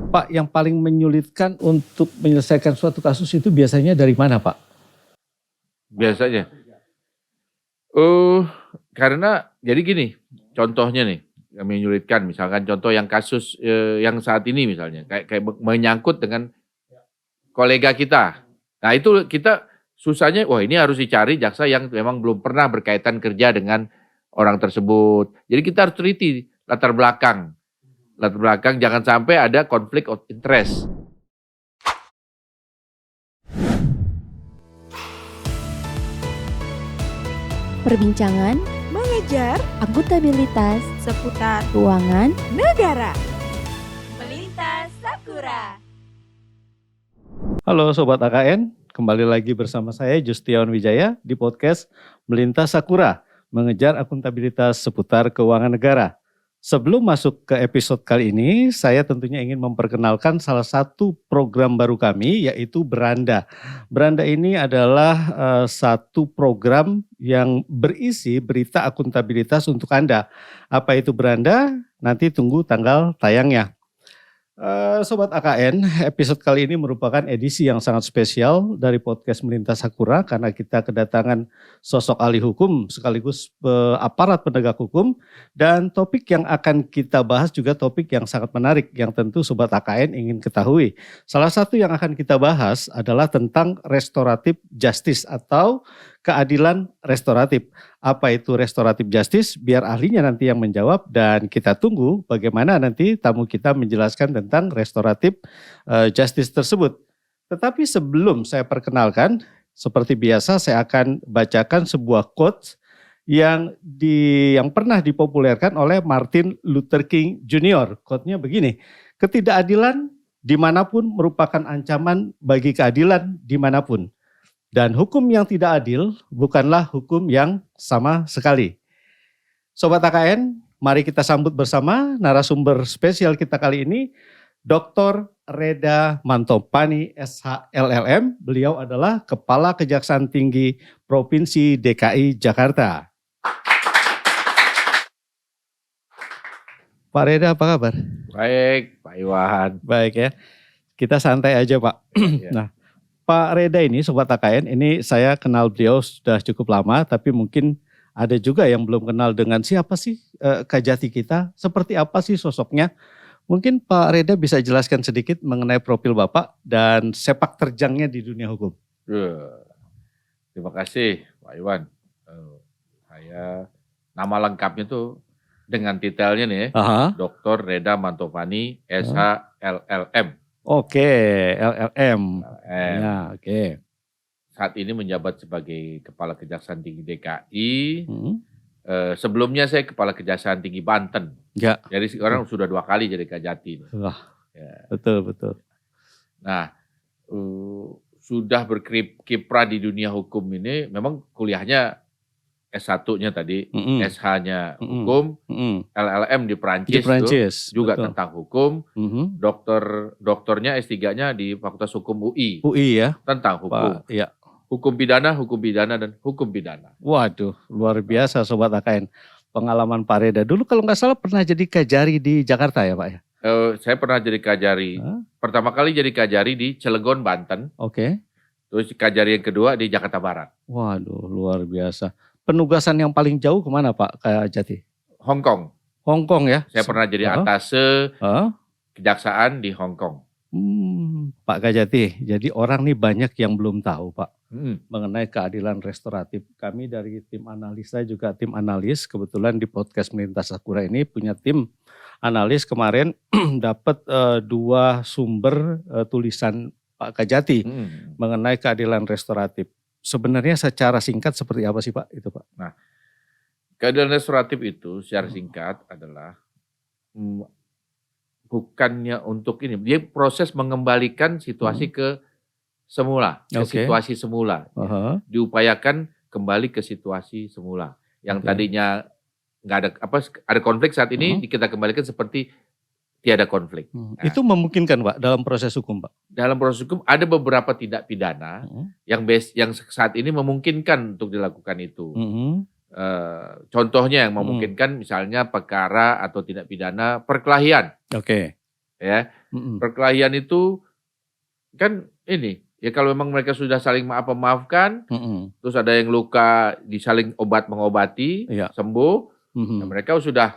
Pak, yang paling menyulitkan untuk menyelesaikan suatu kasus itu biasanya dari mana, Pak? Biasanya. Karena jadi gini, contohnya nih yang menyulitkan, misalkan contoh yang kasus yang saat ini misalnya, kayak menyangkut dengan kolega kita. Nah itu kita susahnya, wah ini harus dicari jaksa yang memang belum pernah berkaitan kerja dengan orang tersebut. Jadi kita harus teliti latar belakang. Latar belakang jangan sampai ada konflik of interest. Perbincangan mengejar akuntabilitas seputar keuangan negara. Melintas Sakura. Halo Sobat AKN, kembali lagi bersama saya Justiawan Wijaya di podcast Melintas Sakura, mengejar akuntabilitas seputar keuangan negara. Sebelum masuk ke episode kali ini, saya tentunya ingin memperkenalkan salah satu program baru kami, yaitu Beranda. Beranda ini adalah satu program yang berisi berita akuntabilitas untuk Anda. Apa itu Beranda? Nanti tunggu tanggal tayangnya. Sobat AKN, episode kali ini merupakan edisi yang sangat spesial dari podcast Melintas Sakura karena kita kedatangan sosok ahli hukum sekaligus aparat penegak hukum, dan topik yang akan kita bahas juga topik yang sangat menarik yang tentu Sobat AKN ingin ketahui. Salah satu yang akan kita bahas adalah tentang restoratif justice atau keadilan restoratif. Apa itu restoratif justice? Biar ahlinya nanti yang menjawab, dan kita tunggu bagaimana nanti tamu kita menjelaskan tentang restoratif justice tersebut. Tetapi sebelum saya perkenalkan, seperti biasa saya akan bacakan sebuah quote yang pernah dipopulerkan oleh Martin Luther King Jr. Quote-nya begini, ketidakadilan dimanapun merupakan ancaman bagi keadilan dimanapun. Dan hukum yang tidak adil bukanlah hukum yang sama sekali. Sobat AKN, mari kita sambut bersama narasumber spesial kita kali ini, Dr. Reda Mantopani, SH LLM. Beliau adalah Kepala Kejaksaan Tinggi Provinsi DKI Jakarta. Pak Reda, apa kabar? Baik, Pak Iwan. Baik ya, kita santai aja Pak. Ya. Nah, Pak Reda ini, Sobat AKN, ini saya kenal beliau sudah cukup lama, tapi mungkin ada juga yang belum kenal dengan siapa sih Kajati kita, seperti apa sih sosoknya. Mungkin Pak Reda bisa jelaskan sedikit mengenai profil Bapak dan sepak terjangnya di dunia hukum. Terima kasih Pak Iwan. Saya nama lengkapnya tuh dengan titelnya nih, Dr. Reda Mantopani, SH LLM. Oke, LLM. Ya, oke. Saat ini menjabat sebagai Kepala Kejaksaan Tinggi DKI. Sebelumnya saya Kepala Kejaksaan Tinggi Banten. Ya. Jadi sekarang sudah 2 kali jadi Kajati. Wah, ya. Betul. Nah, sudah berkiprah di dunia hukum ini, memang kuliahnya S1-nya tadi, SH-nya hukum, LLM di Prancis juga betul. Tentang hukum, doktornya S3-nya di Fakultas Hukum UI. UI ya? Tentang hukum. Ya. Hukum pidana, dan hukum pidana. Waduh, luar biasa Sobat AKN. Pengalaman Pak Reda. Dulu kalau nggak salah pernah jadi Kajari di Jakarta ya Pak ya? Saya pernah jadi Kajari. Pertama kali jadi Kajari di Cilegon, Banten. Oke. Terus Kajari yang kedua di Jakarta Barat. Waduh, luar biasa. Penugasan yang paling jauh kemana Pak Kajati? Hong Kong. Hong Kong ya? Saya pernah jadi atase kejaksaan di Hong Kong. Pak Kajati, jadi orang nih banyak yang belum tahu Pak mengenai keadilan restoratif. Kami dari tim analisa juga tim analis, kebetulan di podcast Melintas Sakura ini punya tim analis. Kemarin dapat 2 sumber tulisan Pak Kajati mengenai keadilan restoratif. Sebenarnya secara singkat seperti apa sih Pak itu Pak? Nah, keadilan restoratif itu secara singkat adalah bukannya untuk ini, dia proses mengembalikan situasi ke semula, ke situasi semula. Ya. Diupayakan kembali ke situasi semula. Yang tadinya nggak ada konflik, saat ini kita kembalikan seperti tiada konflik. Nah, itu memungkinkan Pak dalam proses hukum Pak? Dalam proses hukum ada beberapa tindak pidana yang saat ini memungkinkan untuk dilakukan itu. Contohnya yang memungkinkan misalnya perkara atau tindak pidana perkelahian. Oke. ya. Perkelahian itu kan ini, ya kalau memang mereka sudah saling maafkan, terus ada yang luka disaling mengobati, Iya. sembuh, ya mereka sudah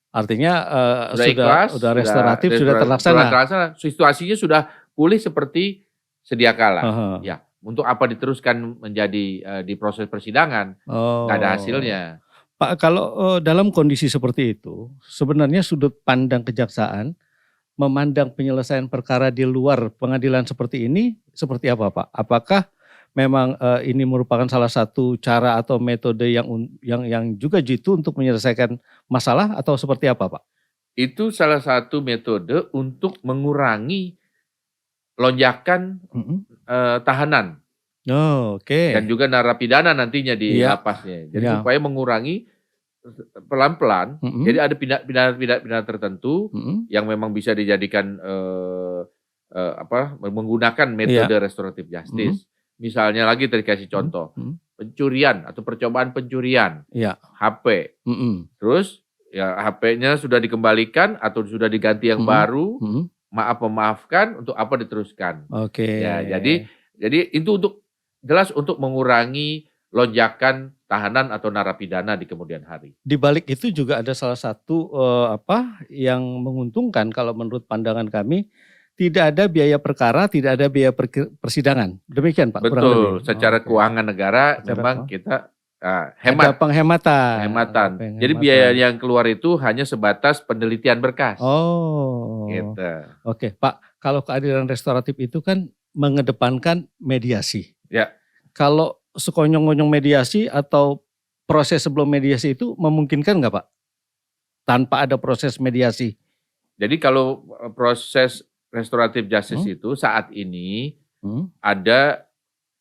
Artinya ikhlas, sudah restoratif, sudah terlaksana. Situasinya sudah pulih seperti sedia kala. Aha. Ya, untuk apa diteruskan menjadi di proses persidangan? Nggak ada hasilnya. Pak, kalau dalam kondisi seperti itu, sebenarnya sudut pandang kejaksaan memandang penyelesaian perkara di luar pengadilan seperti ini seperti apa, Pak? Apakah memang ini merupakan salah satu cara atau metode yang juga jitu untuk menyelesaikan masalah atau seperti apa, Pak? Itu salah satu metode untuk mengurangi lonjakan tahanan Oh, oke. dan juga narapidana nantinya di Iya. lapasnya. Jadi Iya. supaya mengurangi pelan-pelan. Jadi ada pidana tertentu yang memang bisa dijadikan menggunakan metode restoratif justice. Misalnya lagi tadi kasih contoh, pencurian atau percobaan pencurian, HP. Terus ya HP-nya sudah dikembalikan atau sudah diganti yang baru, memaafkan, untuk apa diteruskan. Oke. Ya, jadi itu jelas untuk mengurangi lonjakan tahanan atau narapidana di kemudian hari. Di balik itu juga ada salah satu yang menguntungkan kalau menurut pandangan kami. Tidak ada biaya perkara, tidak ada biaya persidangan. Demikian, Pak. Betul. Secara keuangan negara memang kita hemat. Ada penghematan. Jadi biaya yang keluar itu hanya sebatas penelitian berkas. Oh. Gitu. Oke, Pak. Kalau keadilan restoratif itu kan mengedepankan mediasi. Ya. Kalau sekonyong-konyong mediasi atau proses sebelum mediasi itu memungkinkan nggak, Pak? Tanpa ada proses mediasi. Jadi kalau proses restoratif justice itu saat ini ada,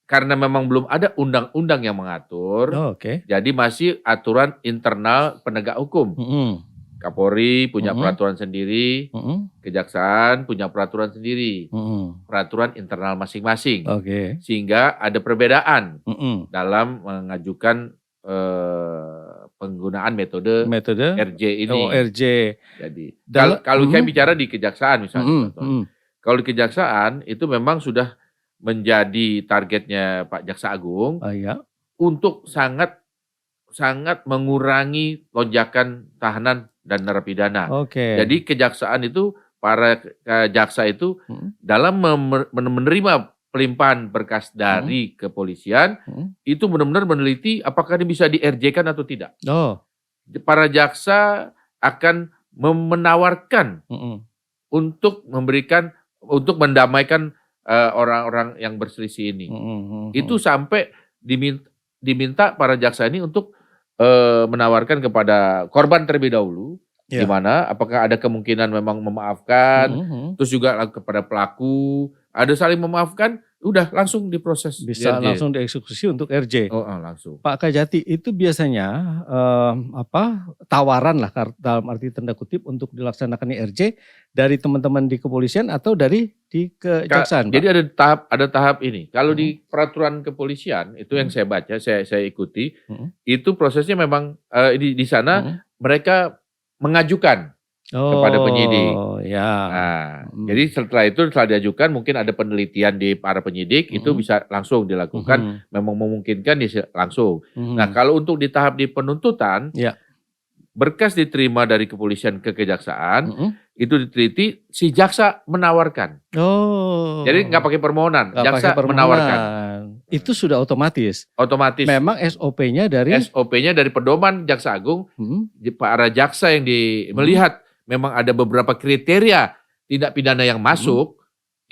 karena memang belum ada undang-undang yang mengatur, jadi masih aturan internal penegak hukum. Kapolri punya peraturan sendiri, kejaksaan punya peraturan sendiri, peraturan internal masing-masing, sehingga ada perbedaan dalam mengajukan penggunaan metode RJ ini. Oh, RJ. Jadi kalau saya bicara di kejaksaan misalnya, kalau di kejaksaan itu memang sudah menjadi targetnya Pak Jaksa Agung untuk sangat mengurangi lonjakan tahanan dan narapidana. Jadi kejaksaan itu, para jaksa itu dalam menerima pelimpahan berkas dari kepolisian itu benar-benar meneliti apakah ini bisa di-RJ-kan atau tidak. Para jaksa akan menawarkan untuk mendamaikan orang-orang yang berselisih ini. Itu sampai diminta para jaksa ini untuk menawarkan kepada korban terlebih dahulu, di mana apakah ada kemungkinan memang memaafkan, terus juga kepada pelaku ada saling memaafkan, udah langsung diproses. Bisa RJ. langsung dieksekusi untuk RJ. Langsung. Pak Kajati, itu biasanya tawaran lah dalam arti tanda kutip untuk dilaksanakan RJ dari teman-teman di kepolisian atau dari di kejaksaan, Pak? Jadi ada tahap ini. Kalau di peraturan kepolisian itu yang saya baca, saya ikuti, itu prosesnya memang di sana mereka mengajukan kepada penyidik. Jadi setelah diajukan, mungkin ada penelitian di para penyidik, itu bisa langsung dilakukan, memang memungkinkan langsung. Nah, kalau untuk di tahap di penuntutan, berkas diterima dari kepolisian ke kejaksaan, itu diteliti, si jaksa menawarkan. Jadi nggak pakai permohonan, jaksa menawarkan. Itu sudah otomatis. Memang SOP-nya dari pedoman Jaksa Agung, para jaksa yang melihat memang ada beberapa kriteria tindak pidana yang masuk,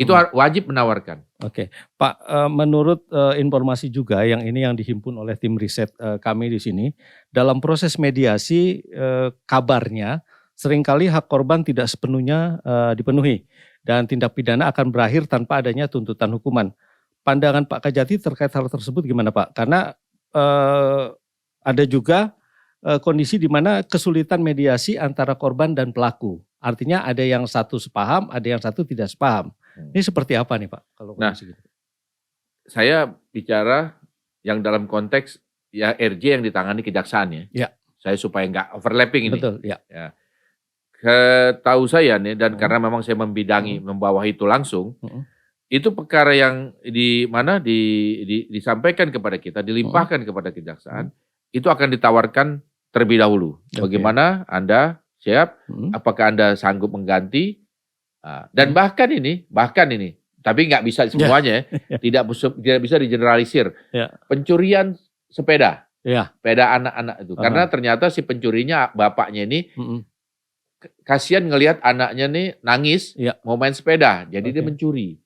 itu wajib menawarkan. Oke, Pak, menurut informasi juga yang dihimpun oleh tim riset kami di sini, dalam proses mediasi kabarnya seringkali hak korban tidak sepenuhnya dipenuhi dan tindak pidana akan berakhir tanpa adanya tuntutan hukuman. Pandangan Pak Kajati terkait hal tersebut gimana, Pak? Karena ada juga kondisi di mana kesulitan mediasi antara korban dan pelaku. Artinya ada yang satu sepaham, ada yang satu tidak sepaham. Ini seperti apa nih, Pak? Kalau kondisi gitu. Saya bicara yang dalam konteks RJ yang ditangani kejaksaan ya. Saya supaya nggak overlapping ini. Betul, ya. tahu saya nih, dan karena memang saya membidangi, membawahi itu langsung, itu perkara yang disampaikan kepada kita, dilimpahkan kepada kejaksaan, itu akan ditawarkan terlebih dahulu. Bagaimana Anda siap? Apakah Anda sanggup mengganti? Dan bahkan ini, tapi nggak bisa semuanya, tidak bisa digeneralisir. Pencurian sepeda anak-anak itu, karena ternyata si pencurinya bapaknya ini kasihan ngelihat anaknya nih nangis mau main sepeda, jadi dia mencuri.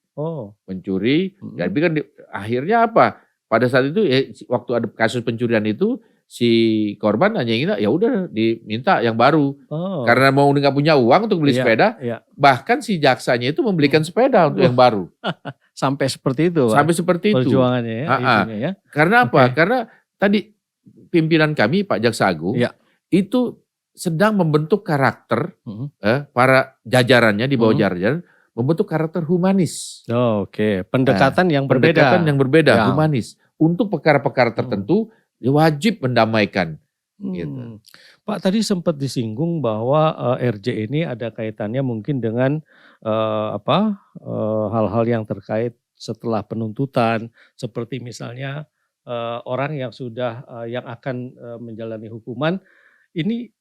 Mencuri, jadi kan akhirnya apa? Pada saat itu waktu ada kasus pencurian itu, si korban hanya ingin ya udah diminta yang baru. Karena mau nggak punya uang untuk beli sepeda, bahkan si jaksanya itu membelikan sepeda untuk yang baru. Sampai seperti itu. Sampai seperti itu. Perjuangannya ya. Karena apa? Karena tadi pimpinan kami Pak Jaksa Agung itu sedang membentuk karakter para jajarannya di bawah jajaran, membentuk karakter humanis. Pendekatan yang berbeda. Humanis. Untuk perkara-perkara tertentu wajib mendamaikan. Gitu. Pak, tadi sempat disinggung bahwa RJ ini ada kaitannya mungkin dengan hal-hal yang terkait setelah penuntutan, seperti misalnya orang yang sudah yang akan menjalani hukuman ini.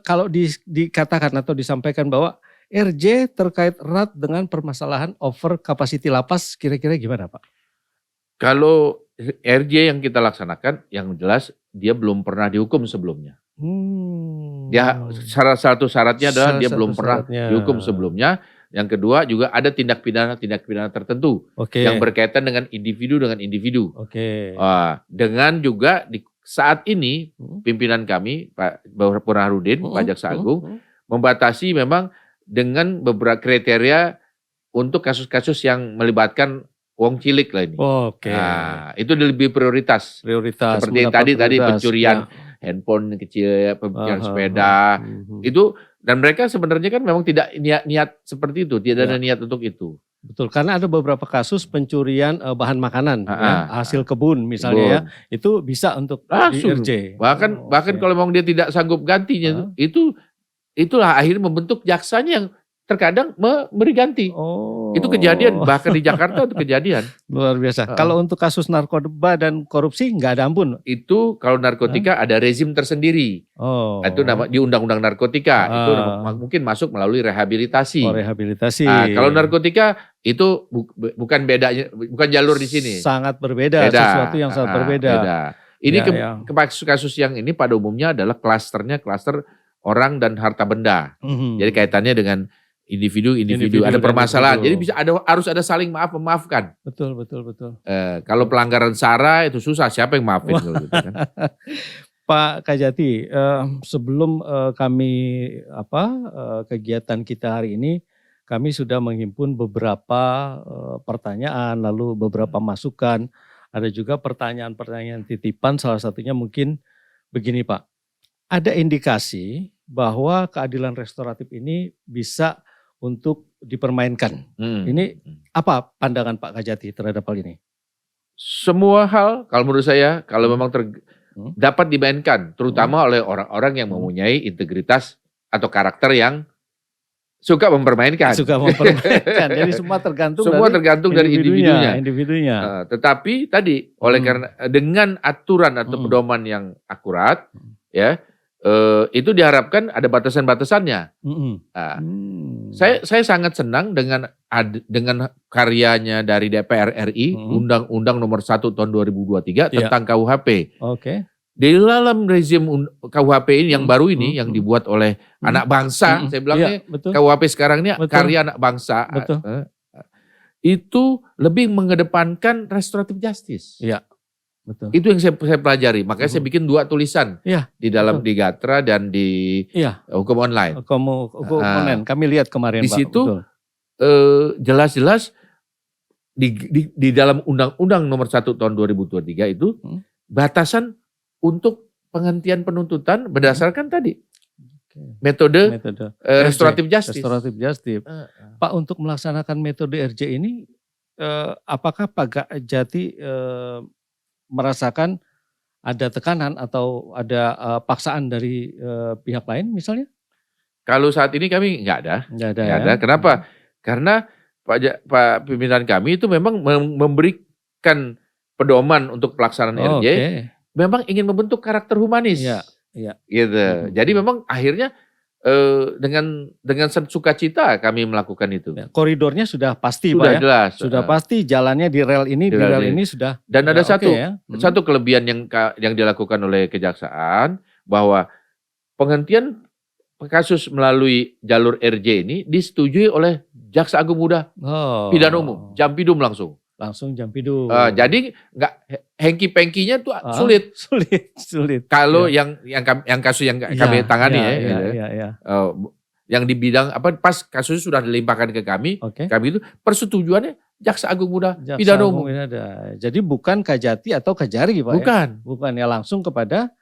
Kalau dikatakan atau disampaikan bahwa RJ terkait erat dengan permasalahan over capacity lapas, kira-kira gimana Pak? Kalau RJ yang kita laksanakan, yang jelas dia belum pernah dihukum sebelumnya. Dia salah satu syaratnya adalah dia belum pernah dihukum sebelumnya. Yang kedua juga ada tindak pidana tertentu yang berkaitan dengan individu. Dengan juga saat ini pimpinan kami Pak Burhanuddin, Pak Jaksa Agung membatasi memang dengan beberapa kriteria untuk kasus-kasus yang melibatkan uang cilik lah ini. Itu lebih prioritas. Seperti yang tadi pencurian handphone kecil, pencurian sepeda itu, dan mereka sebenarnya kan memang tidak niat seperti itu, tidak ada niat untuk itu. Betul, karena ada beberapa kasus pencurian bahan makanan, hasil kebun misalnya ya, itu bisa untuk langsung. Bahkan kalau memang dia tidak sanggup gantinya, itulah akhirnya membentuk jaksanya yang terkadang memberi ganti. Itu kejadian, bahkan di Jakarta itu kejadian. Luar biasa. Kalau untuk kasus narkoba dan korupsi nggak ada ampun? Itu kalau narkotika ada rezim tersendiri. Itu di Undang-Undang Narkotika. Itu mungkin masuk melalui rehabilitasi. Rehabilitasi. Kalau narkotika itu bukan bedanya, bukan jalur di sini. Sangat berbeda. Sesuatu yang sangat berbeda. Ini kasus yang ini pada umumnya adalah klaster orang dan harta benda. Jadi kaitannya dengan individu ada permasalahan. Jadi harus ada saling memaafkan. Betul. Kalau pelanggaran SARA itu susah, siapa yang maafin kalau gitu kan. Pak Kajati, sebelum kami kegiatan kita hari ini, kami sudah menghimpun beberapa pertanyaan, lalu beberapa masukan. Ada juga pertanyaan-pertanyaan titipan, salah satunya mungkin begini Pak. Ada indikasi bahwa keadilan restoratif ini bisa untuk dipermainkan. Ini apa pandangan Pak Kajati terhadap hal ini? Semua hal kalau menurut saya kalau memang dapat dimainkan, terutama oleh orang-orang yang mempunyai integritas atau karakter yang suka mempermainkan. Jadi semua tergantung dari individunya. Tetapi tadi karena dengan aturan atau pedoman yang akurat, itu diharapkan ada batasan-batasannya. Saya sangat senang dengan karyanya dari DPR RI, Undang-Undang Nomor 1 Tahun 2023 tentang KUHP. Di dalam rezim KUHP ini yang baru ini, yang dibuat oleh anak bangsa, saya bilangnya KUHP sekarang ini karya anak bangsa. Itu lebih mengedepankan restoratif justice. Betul. Itu yang saya pelajari, makanya saya bikin 2 tulisan di dalam di Gatra dan di Hukum Online. Hukum Online, kami lihat kemarin di Pak. situ jelas-jelas di dalam Undang-Undang Nomor 1 Tahun 2023 itu batasan untuk penghentian penuntutan berdasarkan tadi metode restoratif justice. Pak, untuk melaksanakan metode RJ ini, apakah Pak Kajati merasakan ada tekanan atau ada paksaan dari pihak lain misalnya? Kalau saat ini kami nggak ada. Nggak ada Nggak ya? ada. Kenapa? Karena Pak pimpinan kami itu memang memberikan pedoman untuk pelaksanaan Oh, RJ. oke. Memang ingin membentuk karakter humanis. Iya, iya. Gitu. Jadi memang akhirnya dengan sukacita kami melakukan itu. Ya, koridornya sudah pasti Sudah Pak ya? jelas. Sudah pasti jalannya di rel ini, di rel ini sudah. Dan ada sudah satu oke ya? satu kelebihan yang dilakukan oleh kejaksaan, bahwa penghentian kasus melalui jalur RJ ini disetujui oleh Jaksa Agung Muda Oh. Pidana Umum, Jampidum langsung. Langsung Jampidum. Jadi nggak hengki-pengkinya tuh Ah, sulit. sulit. Kalau Ya. yang kasus yang Ya, kami tangani ya, ya, ya, gitu. ya, ya. Yang di bidang pas kasus sudah dilimpahkan ke kami, Oke. kami itu persetujuannya Jaksa Agung Muda Jaksa Pidana Agung Umum. ada. Jadi bukan Kajati atau Kajari Pak ya? Bukan. Bukan ya, langsung kepada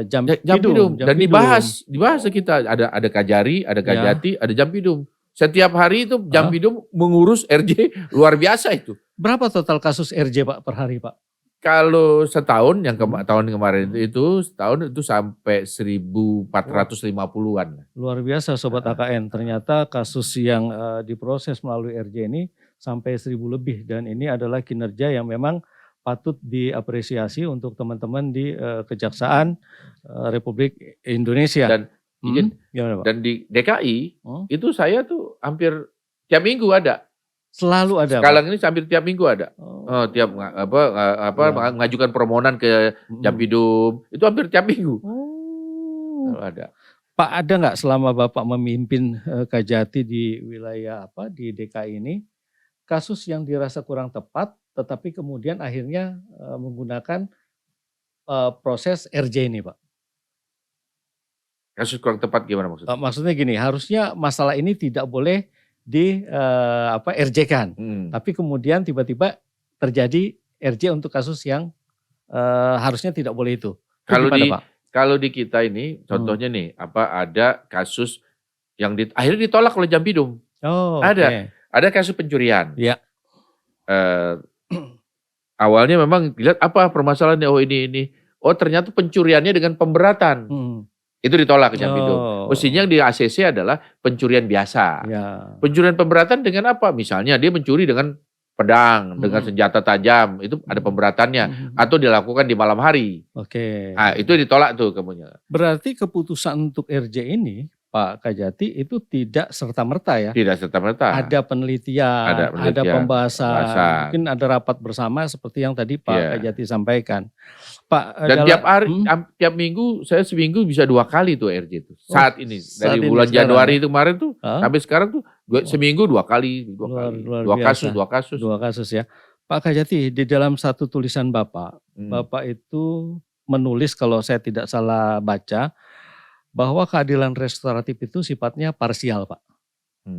Jampidum. Jampidum. Dan dibahas kita ada Kajari, ada Kajati, ada Jampidum. Setiap hari itu Jampidum mengurus RJ luar biasa itu. Berapa total kasus RJ Pak per hari Pak? Kalau setahun yang tahun kemarin itu setahun itu sampai 1.450-an. Luar biasa Sobat AKN. Ternyata kasus yang diproses melalui RJ ini sampai 1.000 lebih. Dan ini adalah kinerja yang memang patut diapresiasi untuk teman-teman di Kejaksaan Republik Indonesia. Dan gimana Pak? Dan di DKI itu saya tuh hampir tiap minggu ada. Selalu ada. Sekarang ini hampir tiap minggu ada. Tiap mengajukan permohonan ke Jampidum itu hampir tiap minggu. Selalu ada. Pak, ada nggak selama Bapak memimpin Kajati di wilayah di DKI ini kasus yang dirasa kurang tepat, tetapi kemudian akhirnya menggunakan proses RJ ini, Pak? Kasus kurang tepat gimana maksudnya? Maksudnya gini, harusnya masalah ini tidak boleh di RJ-kan, tapi kemudian tiba-tiba terjadi RJ untuk kasus yang harusnya tidak boleh itu. Kalau di kita ini, contohnya nih, ada kasus yang akhirnya ditolak oleh Jampidum. Oh, ada kasus pencurian. Ya. Awalnya memang dilihat apa permasalahannya, ini. Oh ternyata pencuriannya dengan pemberatan. Itu ditolak ke Jampidum. Mestinya yang di ACC adalah pencurian biasa. Ya. Pencurian pemberatan dengan apa? Misalnya dia mencuri dengan pedang, dengan senjata tajam, itu ada pemberatannya. Atau dilakukan di malam hari. Oke. Nah, itu ditolak tuh kemudian. Berarti keputusan untuk RJ ini, Pak Kajati, itu tidak serta-merta ya? Tidak serta-merta. Ada penelitian, ada pembahasan, mungkin ada rapat bersama seperti yang tadi Pak Kajati sampaikan. Pak, dan tiap minggu saya seminggu bisa 2 kali tuh RJ itu. Saat ini dari bulan Januari itu kemarin tuh sampai sekarang tuh seminggu 2 kali, 2 kali. 2 kasus ya. Pak Kajati, di dalam satu tulisan Bapak itu menulis, kalau saya tidak salah baca, bahwa keadilan restoratif itu sifatnya parsial, Pak.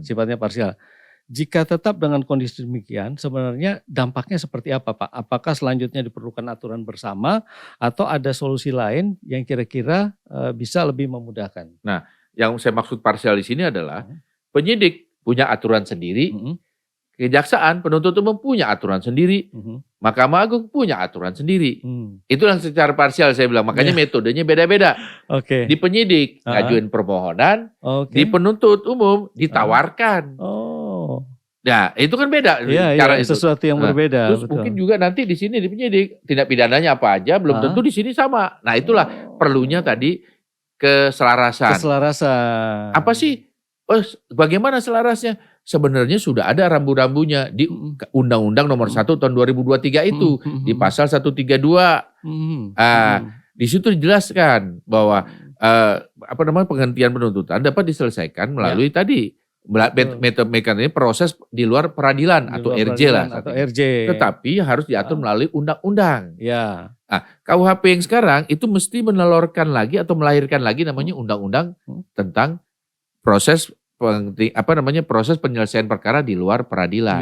Sifatnya parsial. Jika tetap dengan kondisi demikian, sebenarnya dampaknya seperti apa, Pak? Apakah selanjutnya diperlukan aturan bersama atau ada solusi lain yang kira-kira bisa lebih memudahkan? Nah, yang saya maksud parsial di sini adalah penyidik punya aturan sendiri, Kejaksaan, penuntut umum punya aturan sendiri, Mahkamah Agung punya aturan sendiri. Itu yang secara parsial saya bilang, makanya metodenya beda-beda. Di penyidik ngajuin permohonan, di penuntut umum ditawarkan. Nah, itu kan beda cara itu. Sesuatu yang berbeda. Terus mungkin juga nanti di sini di penyidik tindak pidananya apa aja, belum tentu di sini sama. Nah, itulah perlunya tadi keselarasan. Apa sih? Bagaimana selarasnya? Sebenarnya sudah ada rambu-rambunya di Undang-Undang Nomor 1 Tahun 2023 itu di pasal 132. Di situ dijelaskan bahwa penghentian penuntutan dapat diselesaikan melalui tadi mekanisme proses di luar peradilan atau RJ lah. Tetapi harus diatur melalui undang-undang. KUHP yang sekarang itu mesti menelurkan lagi atau melahirkan lagi namanya undang-undang tentang proses proses penyelesaian perkara di luar peradilan.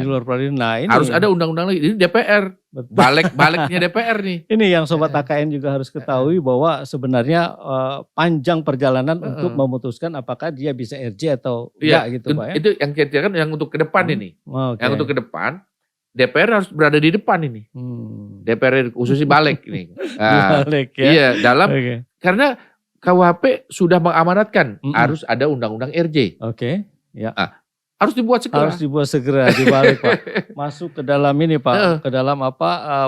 Nah, ini harus ada undang-undang lagi. Ini DPR. Baliknya DPR nih. Ini yang Sobat AKN juga harus ketahui, bahwa sebenarnya panjang perjalanan untuk memutuskan apakah dia bisa RJ atau enggak gitu, Pak ya. Itu yang kita kan yang untuk ke depan ini. Yang untuk ke depan DPR harus berada di depan ini. DPR khususnya balik ini. Balik ya. Iya, karena KUHP sudah mengamanatkan Mm-mm. harus ada undang-undang RJ. Oke. Ya. Harus dibuat segera. Harus dibuat segera dibalik Pak. Masuk ke dalam ini Pak, ke dalam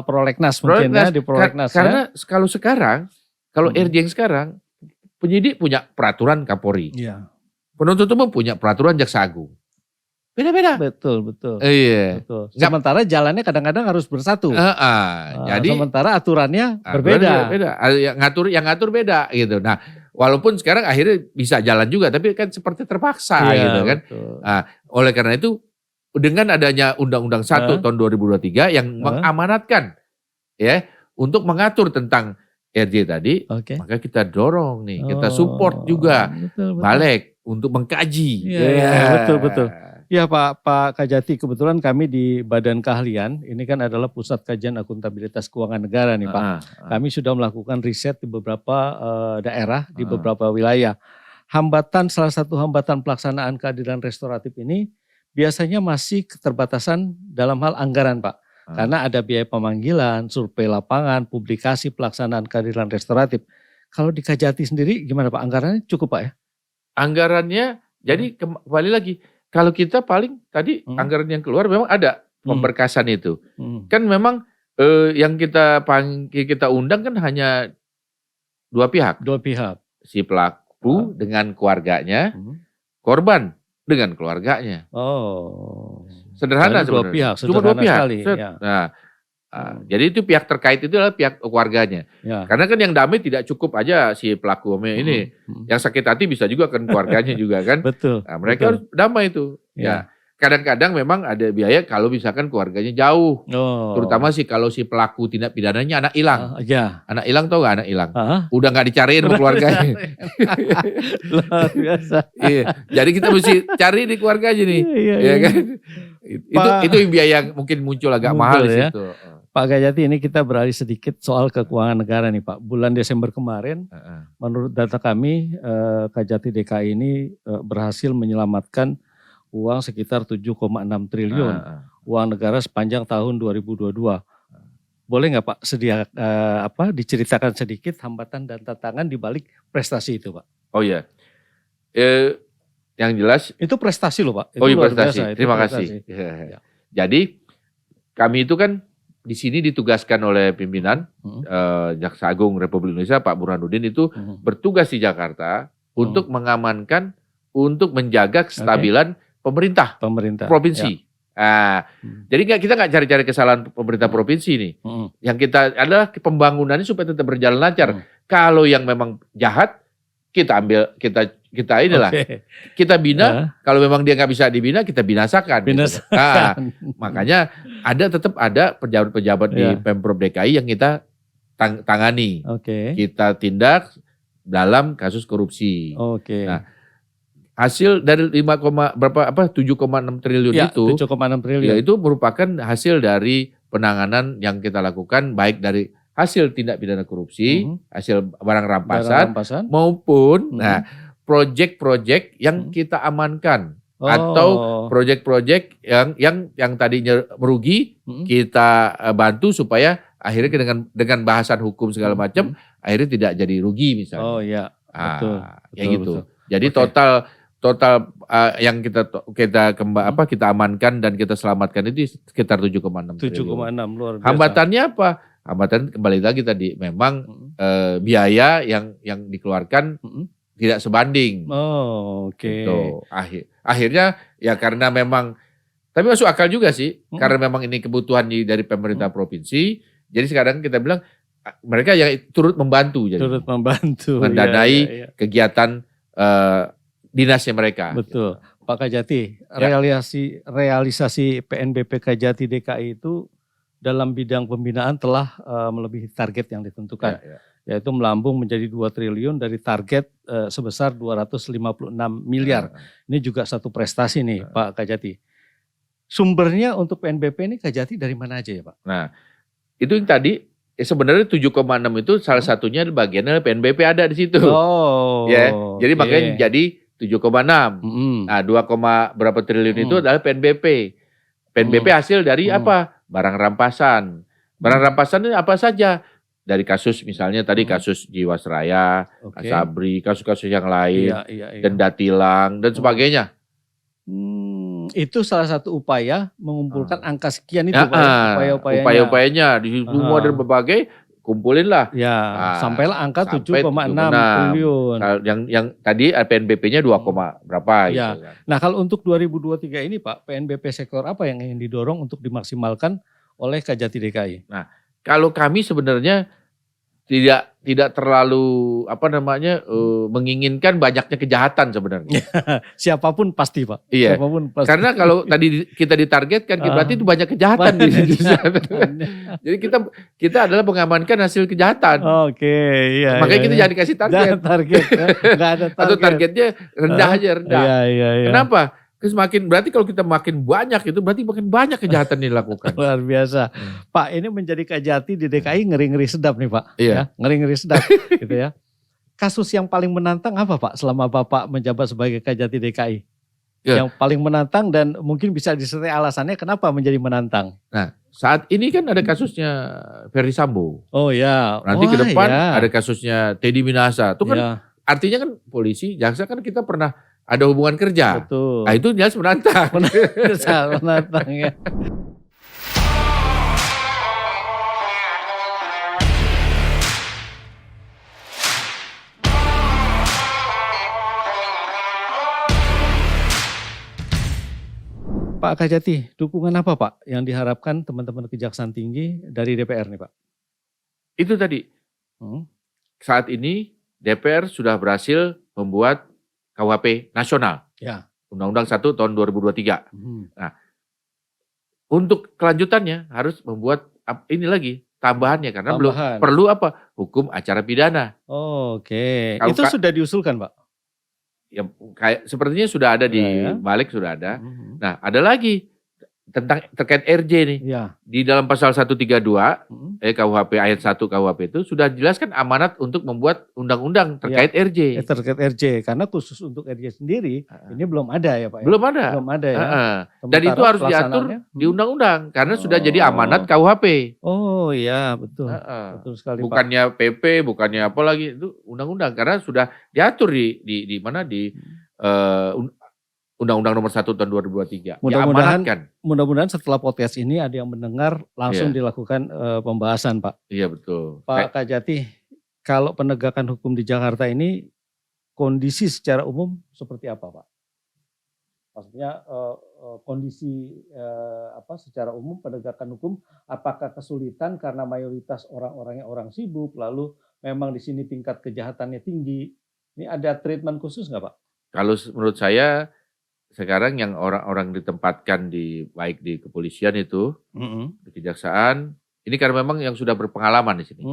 prolegnas mungkin ya, di prolegnas Karena kalau sekarang, kalau Mm-mm. RJ yang sekarang, penyidik punya peraturan Kapolri. Iya. Penuntut umum punya peraturan Jaksa Agung. Beda-beda. Betul, betul. Iya. Betul. Nggak- Sementara jalannya kadang-kadang harus bersatu. Jadi Sementara aturannya berbeda. Beda. Yang ngatur beda gitu. Nah, walaupun sekarang akhirnya bisa jalan juga, tapi kan seperti terpaksa Iya, gitu kan. betul. Oleh karena itu, dengan adanya Undang-Undang 1 tahun 2023 yang mengamanatkan ya untuk mengatur tentang RJ tadi, Oke. maka kita dorong nih, kita support juga Betul, betul. balik untuk mengkaji. Iya, betul. Ya Pak Kajati, kebetulan kami di Badan Keahlian, ini kan adalah Pusat Kajian Akuntabilitas Keuangan Negara nih Pak. Kami sudah melakukan riset di beberapa daerah, di beberapa wilayah. Salah satu hambatan pelaksanaan keadilan restoratif ini biasanya masih keterbatasan dalam hal anggaran Pak. Karena ada biaya pemanggilan, survei lapangan, publikasi pelaksanaan keadilan restoratif. Kalau di Kajati sendiri gimana Pak? Anggarannya cukup Pak ya? Anggarannya, jadi kembali lagi, kalau kita paling tadi anggaran yang keluar memang ada pemberkasan itu. Kan memang yang kita undang kan hanya dua pihak. Si pelaku dengan keluarganya, korban dengan keluarganya. Oh. Sederhana sebenarnya. Cuma dua pihak. Sekali, ya. Jadi itu pihak terkait itu adalah pihak keluarganya. Ya. Karena kan yang damai tidak cukup aja si pelaku ini. Yang sakit hati bisa juga kan keluarganya juga kan. Betul. Nah, mereka harus damai itu. Ya. Kadang-kadang memang ada biaya kalau misalkan keluarganya jauh. Terutama sih kalau si pelaku tindak pidananya anak hilang. Anak hilang tau gak anak hilang? Udah gak dicariin sama keluarganya. Luar biasa. Iya. Jadi kita mesti cari di keluarganya nih. Iya kan? Itu biaya yang mungkin muncul agak mahal di situ. Pak Kajati, ini kita beralih sedikit soal keuangan negara nih Pak. Bulan Desember kemarin, menurut data kami, Kajati DKI ini berhasil menyelamatkan uang sekitar 7,6 triliun uang negara sepanjang tahun 2022. Boleh nggak Pak diceritakan sedikit hambatan dan tantangan di balik prestasi itu Pak? Oh iya, yang jelas itu prestasi loh Pak. Itu iya luar prestasi. Biasa, Terima kasih. Ya. Jadi kami itu kan di sini ditugaskan oleh pimpinan Jaksa Agung Republik Indonesia Pak Burhanuddin itu bertugas di Jakarta untuk mengamankan, untuk menjaga kestabilan pemerintah provinsi. Ya. Jadi kita nggak cari-cari kesalahan pemerintah provinsi nih. Yang kita adalah pembangunannya supaya tetap berjalan lancar. Kalau yang memang jahat kita ambil, kita inilah kita bina. Kalau memang dia nggak bisa dibina, kita binasakan. Gitu. Makanya tetap ada pejabat-pejabat di Pemprov DKI yang kita tangani. Kita tindak dalam kasus korupsi. Nah, hasil dari 7,6 triliun itu 7,6 triliun. Ya, itu merupakan hasil dari penanganan yang kita lakukan baik dari hasil tindak pidana korupsi, hasil barang rampasan maupun proyek-proyek yang kita amankan atau proyek-proyek yang tadinya merugi kita bantu supaya akhirnya dengan bahasan hukum segala macam akhirnya tidak jadi rugi misalnya. Oh iya, betul. Kayak gitu. Jadi total yang kita amankan dan kita selamatkan itu sekitar 7,6 triliun. 7,6 luar biasa. Hambatannya apa? Hambatan kembali lagi tadi memang biaya yang dikeluarkan tidak sebanding. Gitu. Akhirnya ya karena memang, tapi masuk akal juga sih karena memang ini kebutuhan dari pemerintah provinsi. Jadi sekarang kita bilang mereka yang turut membantu, mendanai kegiatan dinasnya mereka. Betul. Gitu. Pak Kajati, realisasi PNBP Kajati DKI itu dalam bidang pembinaan telah melebihi target yang ditentukan. Yaitu melambung menjadi 2 triliun dari target sebesar 256 miliar. Ini juga satu prestasi nih Pak Kajati. Sumbernya untuk PNBP ini Kajati dari mana aja ya Pak? Nah, itu yang tadi sebenarnya 7,6 itu salah satunya bagiannya PNBP ada di situ. Jadi makanya jadi 7,6. Nah, 2, berapa triliun itu adalah PNBP. PNBP hasil dari apa? Barang rampasan. Barang rampasan itu apa saja? dari kasus misalnya tadi kasus Jiwasraya, Oke. Asabri, kasus-kasus yang lain, Iya. denda tilang dan sebagainya. Itu salah satu upaya mengumpulkan angka sekian itu Ya, Pak, ya? Upaya-upayanya. upaya-upayanya di semua dan berbagai kumpulin lah. Ya, sampailah angka Sampai 7,6 7,6 triliun. Yang tadi PNBP-nya 2, berapa Ya. gitu kan. Nah, kalau untuk 2023 ini Pak, PNBP sektor apa yang ingin didorong untuk dimaksimalkan oleh Kajati DKI? Kalau kami sebenarnya tidak terlalu menginginkan banyaknya kejahatan sebenarnya. Siapapun pasti Pak. Iya. Siapapun pasti. Karena kalau tadi kita ditargetkan berarti itu banyak kejahatan di Indonesia. Jadi kita adalah mengamankan hasil kejahatan. Oke, iya. Makanya kita jangan dikasih target. Jangan target. Ya. Nggak ada target. Atau targetnya rendah aja, rendah. Iya. Kenapa? Berarti kalau kita makin banyak itu berarti makin banyak kejahatan yang dilakukan. Luar biasa. Pak, ini menjadi Kajati di DKI ngeri-ngeri sedap nih Pak. Iya. Ya, ngeri-ngeri sedap gitu ya. Kasus yang paling menantang apa Pak selama Bapak menjabat sebagai Kajati DKI? Ya. Yang paling menantang dan mungkin bisa disertai alasannya kenapa menjadi menantang? Nah, saat ini kan ada kasusnya Ferry Sambo. Oh ya. Nanti ke depan ya. ada kasusnya Teddy Minahasa. Itu kan Ya, artinya kan polisi, jaksa kan kita pernah ada hubungan kerja. betul. Nah, itu jelas menantang. Menantang ya. Pak Kajati, dukungan apa Pak yang diharapkan teman-teman Kejaksaan Tinggi dari DPR nih Pak? Itu tadi. Saat ini DPR sudah berhasil membuat KUHP nasional. Ya. Undang-Undang 1 tahun 2023. Untuk kelanjutannya harus membuat ini lagi tambahannya karena belum Tambahan. perlu hukum acara pidana. Oke. Kalau Itu sudah diusulkan Pak? Ya, kayak sepertinya sudah ada di Ya. balik sudah ada. Nah, ada lagi tentang terkait RJ nih. Ya. Di dalam pasal 132 KUHP ayat 1 KUHP itu sudah jelaskan amanat untuk membuat undang-undang terkait RJ. Terkait RJ karena khusus untuk RJ sendiri ini belum ada ya Pak? Ya? Belum ada. Belum ada ya. Dan itu harus diatur di undang-undang karena sudah jadi amanat KUHP. Oh iya betul. Betul sekali Pak. Bukannya PP, bukannya apa lagi itu undang-undang karena sudah diatur di mana di Undang-Undang Nomor 1 tahun 2023. Mudah-mudahan setelah podcast ini ada yang mendengar langsung dilakukan pembahasan Pak. Iya betul. Pak Kajati, kalau penegakan hukum di Jakarta ini kondisi secara umum seperti apa Pak? Maksudnya kondisi secara umum penegakan hukum apakah kesulitan karena mayoritas orang-orangnya orang sibuk lalu memang di sini tingkat kejahatannya tinggi. Ini ada treatment khusus nggak Pak? Kalau menurut saya sekarang yang orang-orang ditempatkan baik di kepolisian itu, di kejaksaan, ini karena memang yang sudah berpengalaman di sini.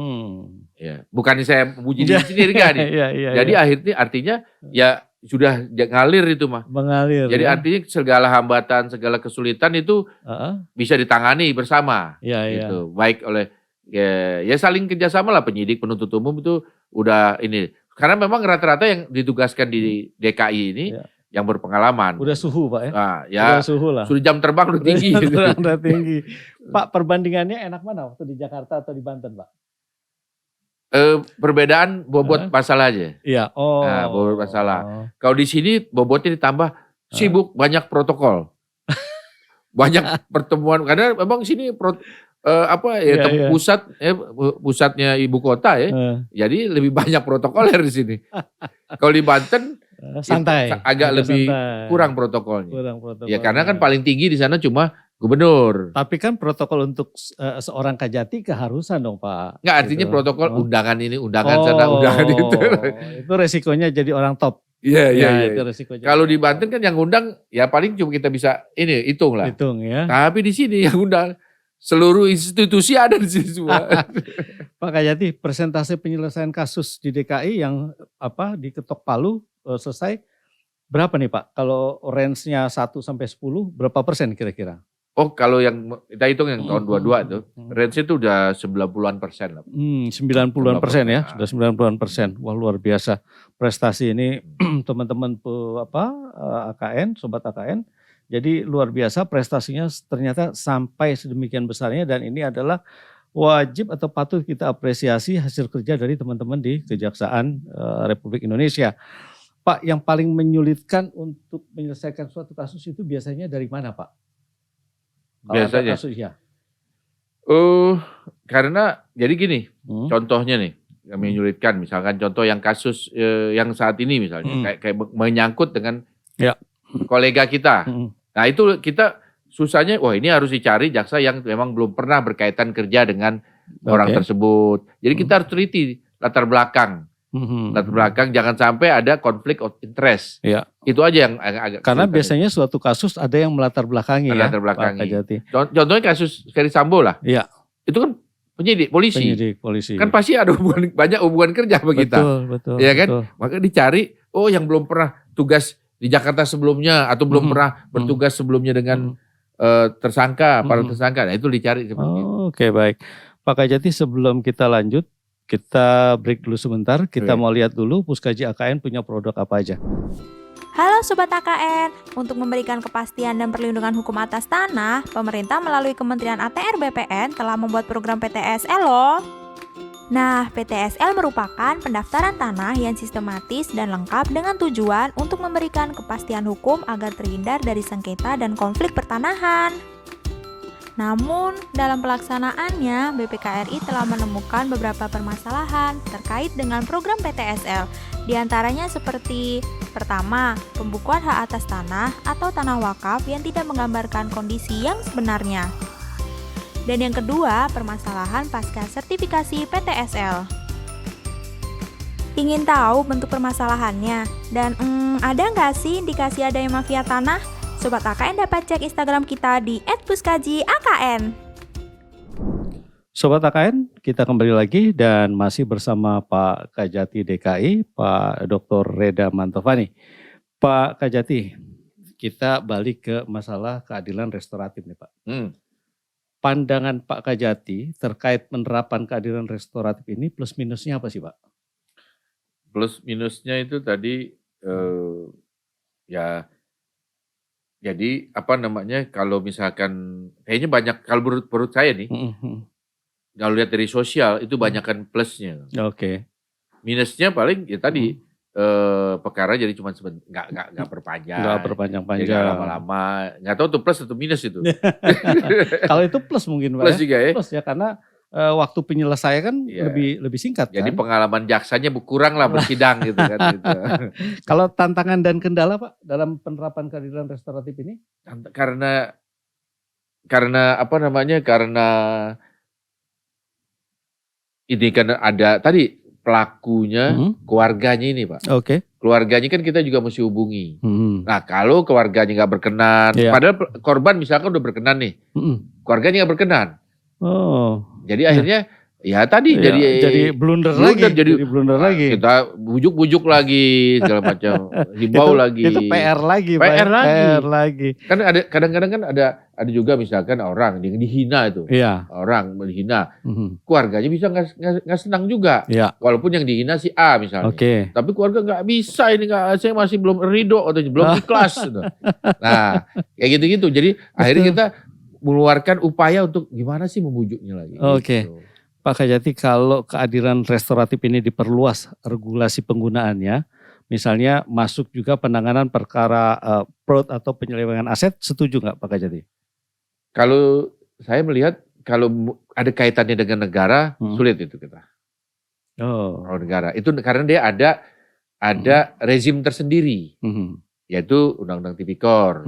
Ya, bukan saya memuji diri sendiri kan. Jadi artinya ya sudah ngalir itu mah. Mengalir. Jadi artinya segala hambatan, segala kesulitan itu bisa ditangani bersama. Gitu. Baik oleh ya saling kerjasama lah penyidik, penuntut umum itu udah ini. Karena memang rata-rata yang ditugaskan di DKI ini yang berpengalaman. Udah suhu Pak ya? Ya udah suhu lah. Sudah jam terbang udah tinggi. Udah tinggi. Pak, perbandingannya enak mana waktu di Jakarta atau di Banten Pak? Perbedaan bobot pasal aja. Iya. Bobot masalah. Kalau di sini bobotnya ditambah sibuk, banyak protokol. Banyak pertemuan karena memang sini pusatnya ibu kota ya. Jadi lebih banyak protokoler di sini. Kalau di Banten santai. Agak lebih kurang protokolnya. Ya karena kan paling tinggi di sana cuma gubernur. Tapi kan protokol untuk seorang Kajati keharusan dong Pak. Enggak, artinya protokol undangan ini, undangan sana, undangan itu. Itu resikonya jadi orang top. Iya. Itu resikonya. Kalau di Banten kan yang undang ya paling cuma kita bisa hitung lah. Hitung ya. Tapi di sini yang undang seluruh institusi ada di sini semua. Pak Kajati, persentase penyelesaian kasus di DKI yang diketok palu selesai berapa nih Pak? Kalau range-nya 1 sampai 10 berapa persen kira-kira? Oh, kalau yang kita hitung yang tahun 22 itu, range itu udah 90-an persen lah. 90-an persen ya, sudah 90-an persen. Wah luar biasa prestasi ini teman-teman AKN, sobat AKN. Jadi luar biasa prestasinya ternyata sampai sedemikian besarnya dan ini adalah wajib atau patut kita apresiasi hasil kerja dari teman-teman di Kejaksaan Republik Indonesia. Pak, yang paling menyulitkan untuk menyelesaikan suatu kasus itu biasanya dari mana, Pak? Kalau ada Biasanya. kasus ya. Karena jadi gini, contohnya nih yang menyulitkan, misalkan contoh yang kasus yang saat ini misalnya kayak menyangkut dengan Ya. kolega kita. Hmm. Nah itu kita susahnya, wah ini harus dicari jaksa yang memang belum pernah berkaitan kerja dengan orang Oke. tersebut. Jadi kita harus teliti latar belakang. Latar belakang jangan sampai ada konflik of interest. Ya. Itu aja yang agak Karena kesulitan. biasanya suatu kasus ada yang melatar belakangi ya, Melatar Pak belakangi. Kajati. Contohnya kasus Ferry Sambo lah. Iya. Itu kan penyidik polisi. Penyidik polisi. Kan pasti ada banyak hubungan kerja sama kita. Betul. Iya kan? betul. Maka dicari, yang belum pernah tugas di Jakarta sebelumnya atau belum pernah bertugas sebelumnya dengan tersangka, para tersangka. Nah itu dicari seperti itu. Oke, baik. Pak Kajati, sebelum kita lanjut, kita break dulu sebentar. Kita Oke. mau lihat dulu Puskaji AKN punya produk apa aja. Halo Sobat AKN, untuk memberikan kepastian dan perlindungan hukum atas tanah, pemerintah melalui Kementerian ATR BPN telah membuat program PTSL loh. Nah, PTSL merupakan pendaftaran tanah yang sistematis dan lengkap dengan tujuan untuk memberikan kepastian hukum agar terhindar dari sengketa dan konflik pertanahan. Namun, dalam pelaksanaannya, BPKRI telah menemukan beberapa permasalahan terkait dengan program PTSL. Di antaranya seperti: pertama, pembukuan hak atas tanah atau tanah wakaf yang tidak menggambarkan kondisi yang sebenarnya. Dan yang kedua, permasalahan pasca sertifikasi PTSL. Ingin tahu bentuk permasalahannya? Dan ada nggak sih indikasi adanya mafia tanah? Sobat AKN dapat cek Instagram kita di @puskajiakn. Sobat AKN, kita kembali lagi dan masih bersama Pak Kajati DKI, Pak Dr. Reda Mantovani. Pak Kajati, kita balik ke masalah keadilan restoratif nih Pak. Pandangan Pak Kajati terkait penerapan keadilan restoratif ini plus minusnya apa sih Pak? Plus minusnya itu tadi ya jadi kalau misalkan kayaknya banyak, kalau menurut saya nih, kalau lihat dari sosial itu banyakkan plusnya. Oke. Minusnya paling ya tadi perkara jadi cuma nggak perpanjang. Nggak Jadi berpanjang-panjang. nggak lama-lama, nggak tahu tuh plus atau minus itu. Kalau itu plus mungkin Pak. Plus Ya? juga ya. Plus ya karena waktu penyelesaian kan Iya. lebih singkat Jadi kan. pengalaman jaksanya berkurang lah bersidang gitu kan. Gitu. Kalau tantangan dan kendala Pak dalam penerapan keadilan restoratif ini? Karena Karena ini kan ada tadi pelakunya, keluarganya ini Pak. Oke. Keluarganya kan kita juga mesti hubungi. Nah kalau keluarganya nggak berkenan, Iya. padahal korban misalkan udah berkenan nih, keluarganya nggak berkenan. Oh. Jadi akhirnya ya tadi Iya, jadi blunder blunder, lagi. jadi blunder lagi. kita bujuk-bujuk lagi segala macam, himbau lagi. Itu PR lagi, Pak. PR lagi. PR lagi. Kan ada kadang-kadang kan ada juga misalkan orang yang dihina itu, Iya. orang dihina, keluarganya bisa nggak senang juga, Iya. walaupun yang dihina si A misalnya. Oke. Tapi keluarga nggak bisa ini, saya masih belum ridho atau belum ikhlas. Gitu. Nah kayak gitu-gitu. Jadi akhirnya kita mengeluarkan upaya untuk gimana sih membujuknya lagi. Oke. Gitu. Pak Kajati, kalau keadilan restoratif ini diperluas regulasi penggunaannya, misalnya masuk juga penanganan perkara fraud atau penyelewengan aset, setuju nggak Pak Kajati? Kalau saya melihat kalau ada kaitannya dengan negara, sulit itu kita. Oh. Kalau negara itu karena dia ada rezim tersendiri, yaitu Undang-Undang Tipikor,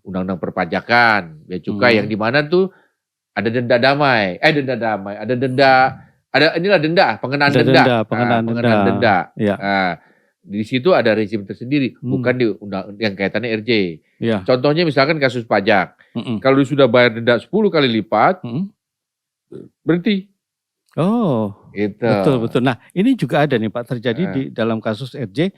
Undang-Undang Perpajakan, bea cukai yang di mana tuh ada denda damai, pengenaan denda. Pengenaan denda. Iya. Nah, di situ ada rezim tersendiri, bukan di undang yang kaitannya RJ. Iya. Contohnya misalkan kasus pajak, kalau sudah bayar denda 10 kali lipat, berhenti. Oh, Gitu. betul. Nah, ini juga ada nih Pak terjadi di dalam kasus RJ.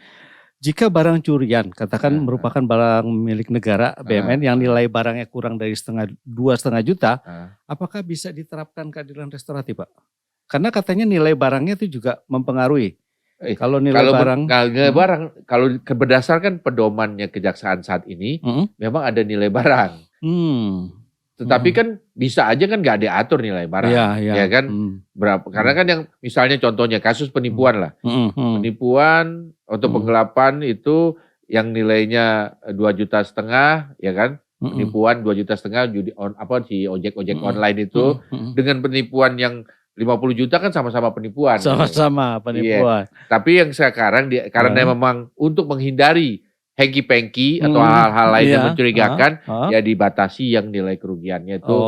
Jika barang curian, katakan merupakan barang milik negara BUMN yang nilai barangnya kurang dari 2,5 juta, apakah bisa diterapkan keadilan restoratif Pak? Karena katanya nilai barangnya itu juga mempengaruhi. Kalau nilai barang, kalau berdasarkan pedomannya kejaksaan saat ini, memang ada nilai barang. Tetapi kan bisa aja kan nggak diatur nilai barang. Ya kan? Berapa? Karena kan yang misalnya contohnya kasus penipuan lah. Penipuan atau penggelapan itu yang nilainya 2,5 juta ya kan? Penipuan 2,5 juta judi si ojek online itu dengan penipuan yang 50 juta kan sama-sama penipuan. Sama-sama penipuan. Iya. Tapi yang sekarang karena memang untuk menghindari hengki-pengki atau hal-hal lain yang mencurigakan, ya dibatasi yang nilai kerugiannya itu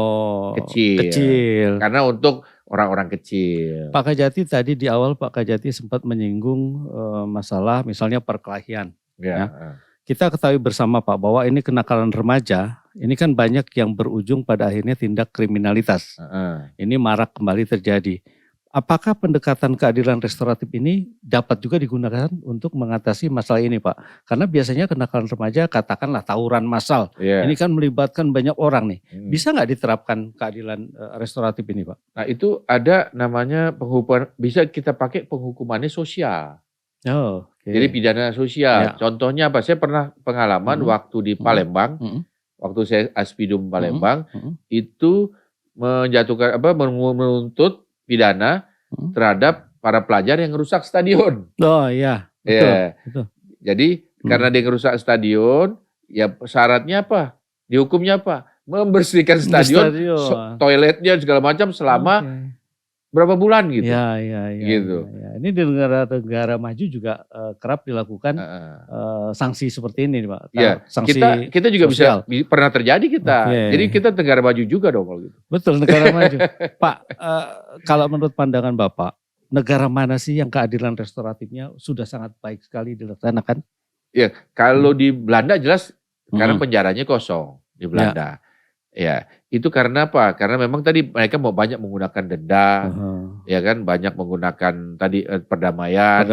kecil. Karena untuk orang-orang kecil. Pak Kajati tadi di awal Pak Kajati sempat menyinggung masalah misalnya perkelahian. Ya. Kita ketahui bersama Pak bahwa ini kenakalan remaja, ini kan banyak yang berujung pada akhirnya tindak kriminalitas. Ini marak kembali terjadi. Apakah pendekatan keadilan restoratif ini dapat juga digunakan untuk mengatasi masalah ini Pak? Karena biasanya kenakalan remaja katakanlah tawuran massal. Ini kan melibatkan banyak orang nih. Bisa nggak diterapkan keadilan restoratif ini Pak? Nah itu ada namanya penghukuman, bisa kita pakai penghukumannya sosial. Jadi pidana sosial. Contohnya apa? Saya pernah pengalaman waktu di Palembang, waktu saya Aspidum Palembang, itu menjatuhkan menuntut pidana terhadap para pelajar yang rusak stadion. Betul. Jadi karena dia ngerusak stadion, ya syaratnya apa? Dihukumnya apa? Membersihkan stadion. Toiletnya segala macam selama berapa bulan gitu. Gitu. Ini di negara-negara maju juga kerap dilakukan sanksi seperti ini Pak. Sanksi kita juga sosial. Bisa pernah terjadi kita. Jadi kita negara maju juga dong kalau gitu. Betul, negara maju. Pak, kalau menurut pandangan Bapak, negara mana sih yang keadilan restoratifnya sudah sangat baik sekali dilaksanakan? Ya, kalau di Belanda jelas karena penjaranya kosong di Belanda. Ya, itu karena apa? Karena memang tadi mereka mau banyak menggunakan denda, ya kan, banyak menggunakan tadi perdamaian.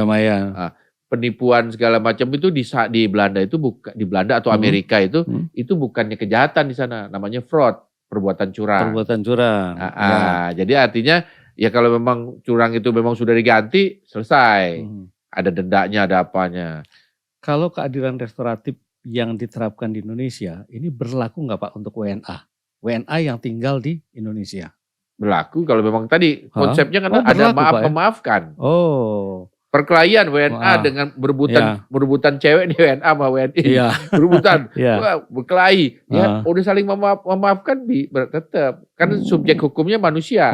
Penipuan segala macam itu di Belanda itu di Belanda atau Amerika itu bukannya kejahatan di sana, namanya fraud, perbuatan curang. Jadi artinya ya kalau memang curang itu memang sudah diganti, selesai. Ada dendanya, ada apanya. Kalau keadilan restoratif yang diterapkan di Indonesia, ini berlaku nggak Pak untuk WNA? WNA yang tinggal di Indonesia. Berlaku kalau memang tadi konsepnya kan ada memaafkan. Perkelahian WNA dengan berebutan cewek nih WNA sama WNI. Berebutan, berkelahi. Ya udah saling memaafkan tetap. Karena subjek hukumnya manusia.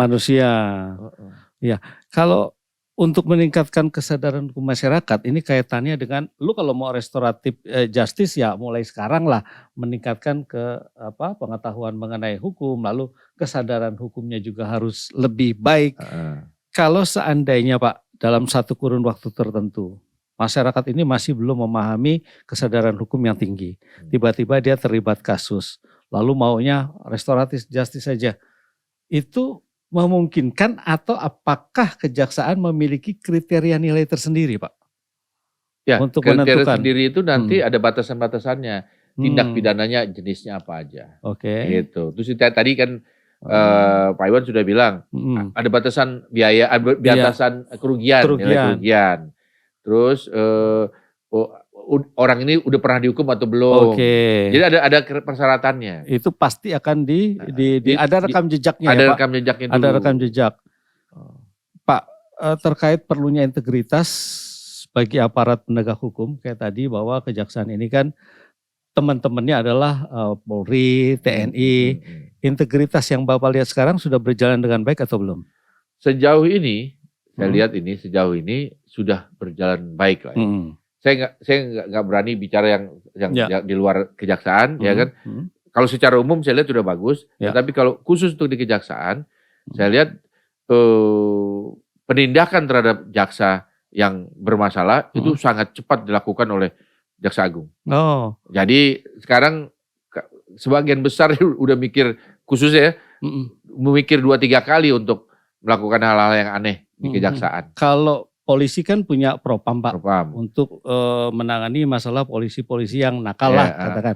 Ya, kalau untuk meningkatkan kesadaran hukum masyarakat, ini kaitannya dengan lu kalau mau restoratif justice ya mulai sekarang lah meningkatkan pengetahuan mengenai hukum, lalu kesadaran hukumnya juga harus lebih baik. Kalau seandainya Pak dalam satu kurun waktu tertentu masyarakat ini masih belum memahami kesadaran hukum yang tinggi, tiba-tiba dia terlibat kasus, lalu maunya restoratif justice saja, itu memungkinkan atau apakah kejaksaan memiliki kriteria nilai tersendiri Pak? Ya, untuk kriteria menentukan sendiri itu nanti ada batasan-batasannya. Tindak pidananya jenisnya apa aja. Gitu. Terus tadi kan Pak Iwan sudah bilang ada batasan biaya, batasan kerugian, nilai kerugian. Terus orang ini udah pernah dihukum atau belum? Jadi ada persyaratannya. Itu pasti akan ada rekam jejaknya. Ada ya, rekam jejaknya dulu. Ada rekam jejak. Pak, terkait perlunya integritas bagi aparat penegak hukum kayak tadi bahwa kejaksaan ini kan teman-temannya adalah Polri, TNI. Integritas yang Bapak lihat sekarang sudah berjalan dengan baik atau belum? Sejauh ini saya lihat sejauh ini sudah berjalan baik lah. Saya nggak berani bicara yang di luar kejaksaan, ya kan. Kalau secara umum saya lihat sudah bagus, tetapi kalau khusus untuk di kejaksaan, saya lihat penindakan terhadap jaksa yang bermasalah itu sangat cepat dilakukan oleh Jaksa Agung. Jadi sekarang sebagian besar udah mikir khususnya memikir 2-3 kali untuk melakukan hal-hal yang aneh di kejaksaan. Kalau polisi kan punya propam Pak, Propam. untuk menangani masalah polisi-polisi yang nakal lah katakan.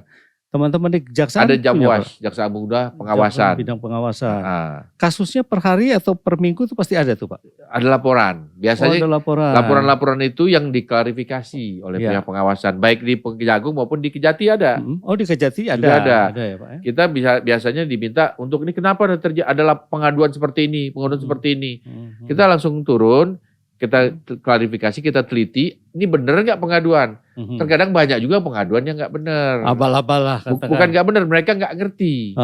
teman-teman di kejaksaan Ada punya, Pak? Jamwas, Jaksa Muda Pengawasan. Bidang pengawasan. Ah, Kasusnya per hari atau per minggu itu pasti ada tuh, Pak? ada laporan. Biasanya ada laporan. laporan-laporan itu yang diklarifikasi oleh Ya. pihak pengawasan, baik di Kejagung maupun di Kejati ada. Oh, di Kejati ada. Juga ada. ya, Pak ya? Kita biasanya diminta untuk ini kenapa adalah pengaduan seperti ini, pengaduan seperti ini. Mhm. Kita langsung turun, kita klarifikasi, kita teliti, ini bener nggak pengaduan? Mhm. Terkadang banyak juga pengaduan yang nggak bener. Abal-abal lah katakan. Bukan nggak bener, mereka nggak ngerti.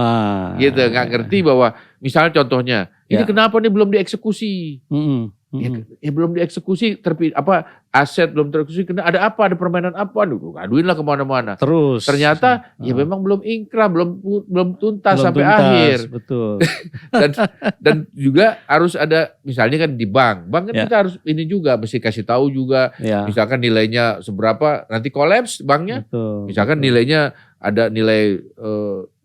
Gitu, nggak ngerti bahwa misalnya contohnya, ini Ya. kenapa nih belum dieksekusi? Mhm. Ya belum dieksekusi, aset belum tereksekusi, ada apa, ada permainan apa? Aduh, aduinlah kemana-mana. Terus. Ternyata ya memang belum ingkrah, belum tuntas sampai akhir. Betul. Dan juga harus ada, misalnya kan di bank kan Ya. kita harus ini juga, mesti kasih tahu juga, Ya. misalkan nilainya seberapa, nanti kolaps banknya. Betul. Misalkan nilainya ada nilai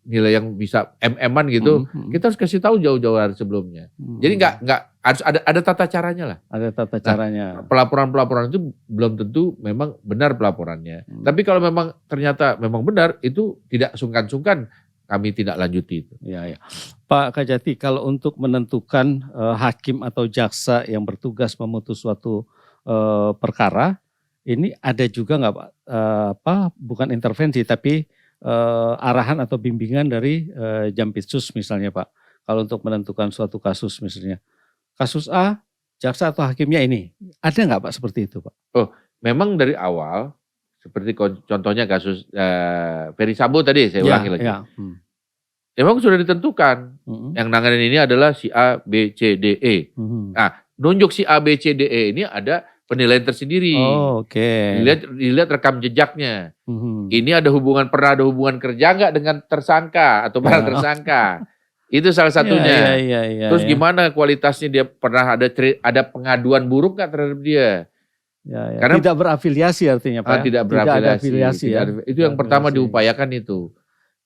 yang bisa MM-an gitu, Mhm. kita harus kasih tahu jauh-jauh hari sebelumnya. Mhm. Jadi nggak harus ada tata caranya lah. ada tata caranya. Pelaporan itu belum tentu memang benar pelaporannya. Hmm. Tapi kalau memang ternyata memang benar, itu tidak sungkan-sungkan kami tidak lanjuti itu. Ya, ya. Pak Kajati, kalau untuk menentukan hakim atau jaksa yang bertugas memutus suatu perkara, ini ada juga nggak Pak? Bukan intervensi, tapi arahan atau bimbingan dari Jampitsus misalnya, Pak. Kalau untuk menentukan suatu kasus misalnya, kasus A, jaksa atau hakimnya ini, ada nggak Pak seperti itu, Pak? Memang dari awal, seperti contohnya kasus Ferry Sambo tadi, saya ulangi lagi. Ya. Memang sudah ditentukan, yang nanganin ini adalah si A, B, C, D, E. Nunjuk si A, B, C, D, E ini ada penilaian tersendiri. Oh, oke. Dilihat rekam jejaknya. Mhm. Ini pernah ada hubungan kerja nggak dengan tersangka atau para tersangka? Itu salah satunya. Iya, Terus gimana kualitasnya, dia pernah ada pengaduan buruk nggak terhadap dia? Ya. Karena- Tidak berafiliasi artinya, Pak. Tidak ada berafiliasi. afiliasi, ya. Itu yang pertama Afiliasi. diupayakan itu.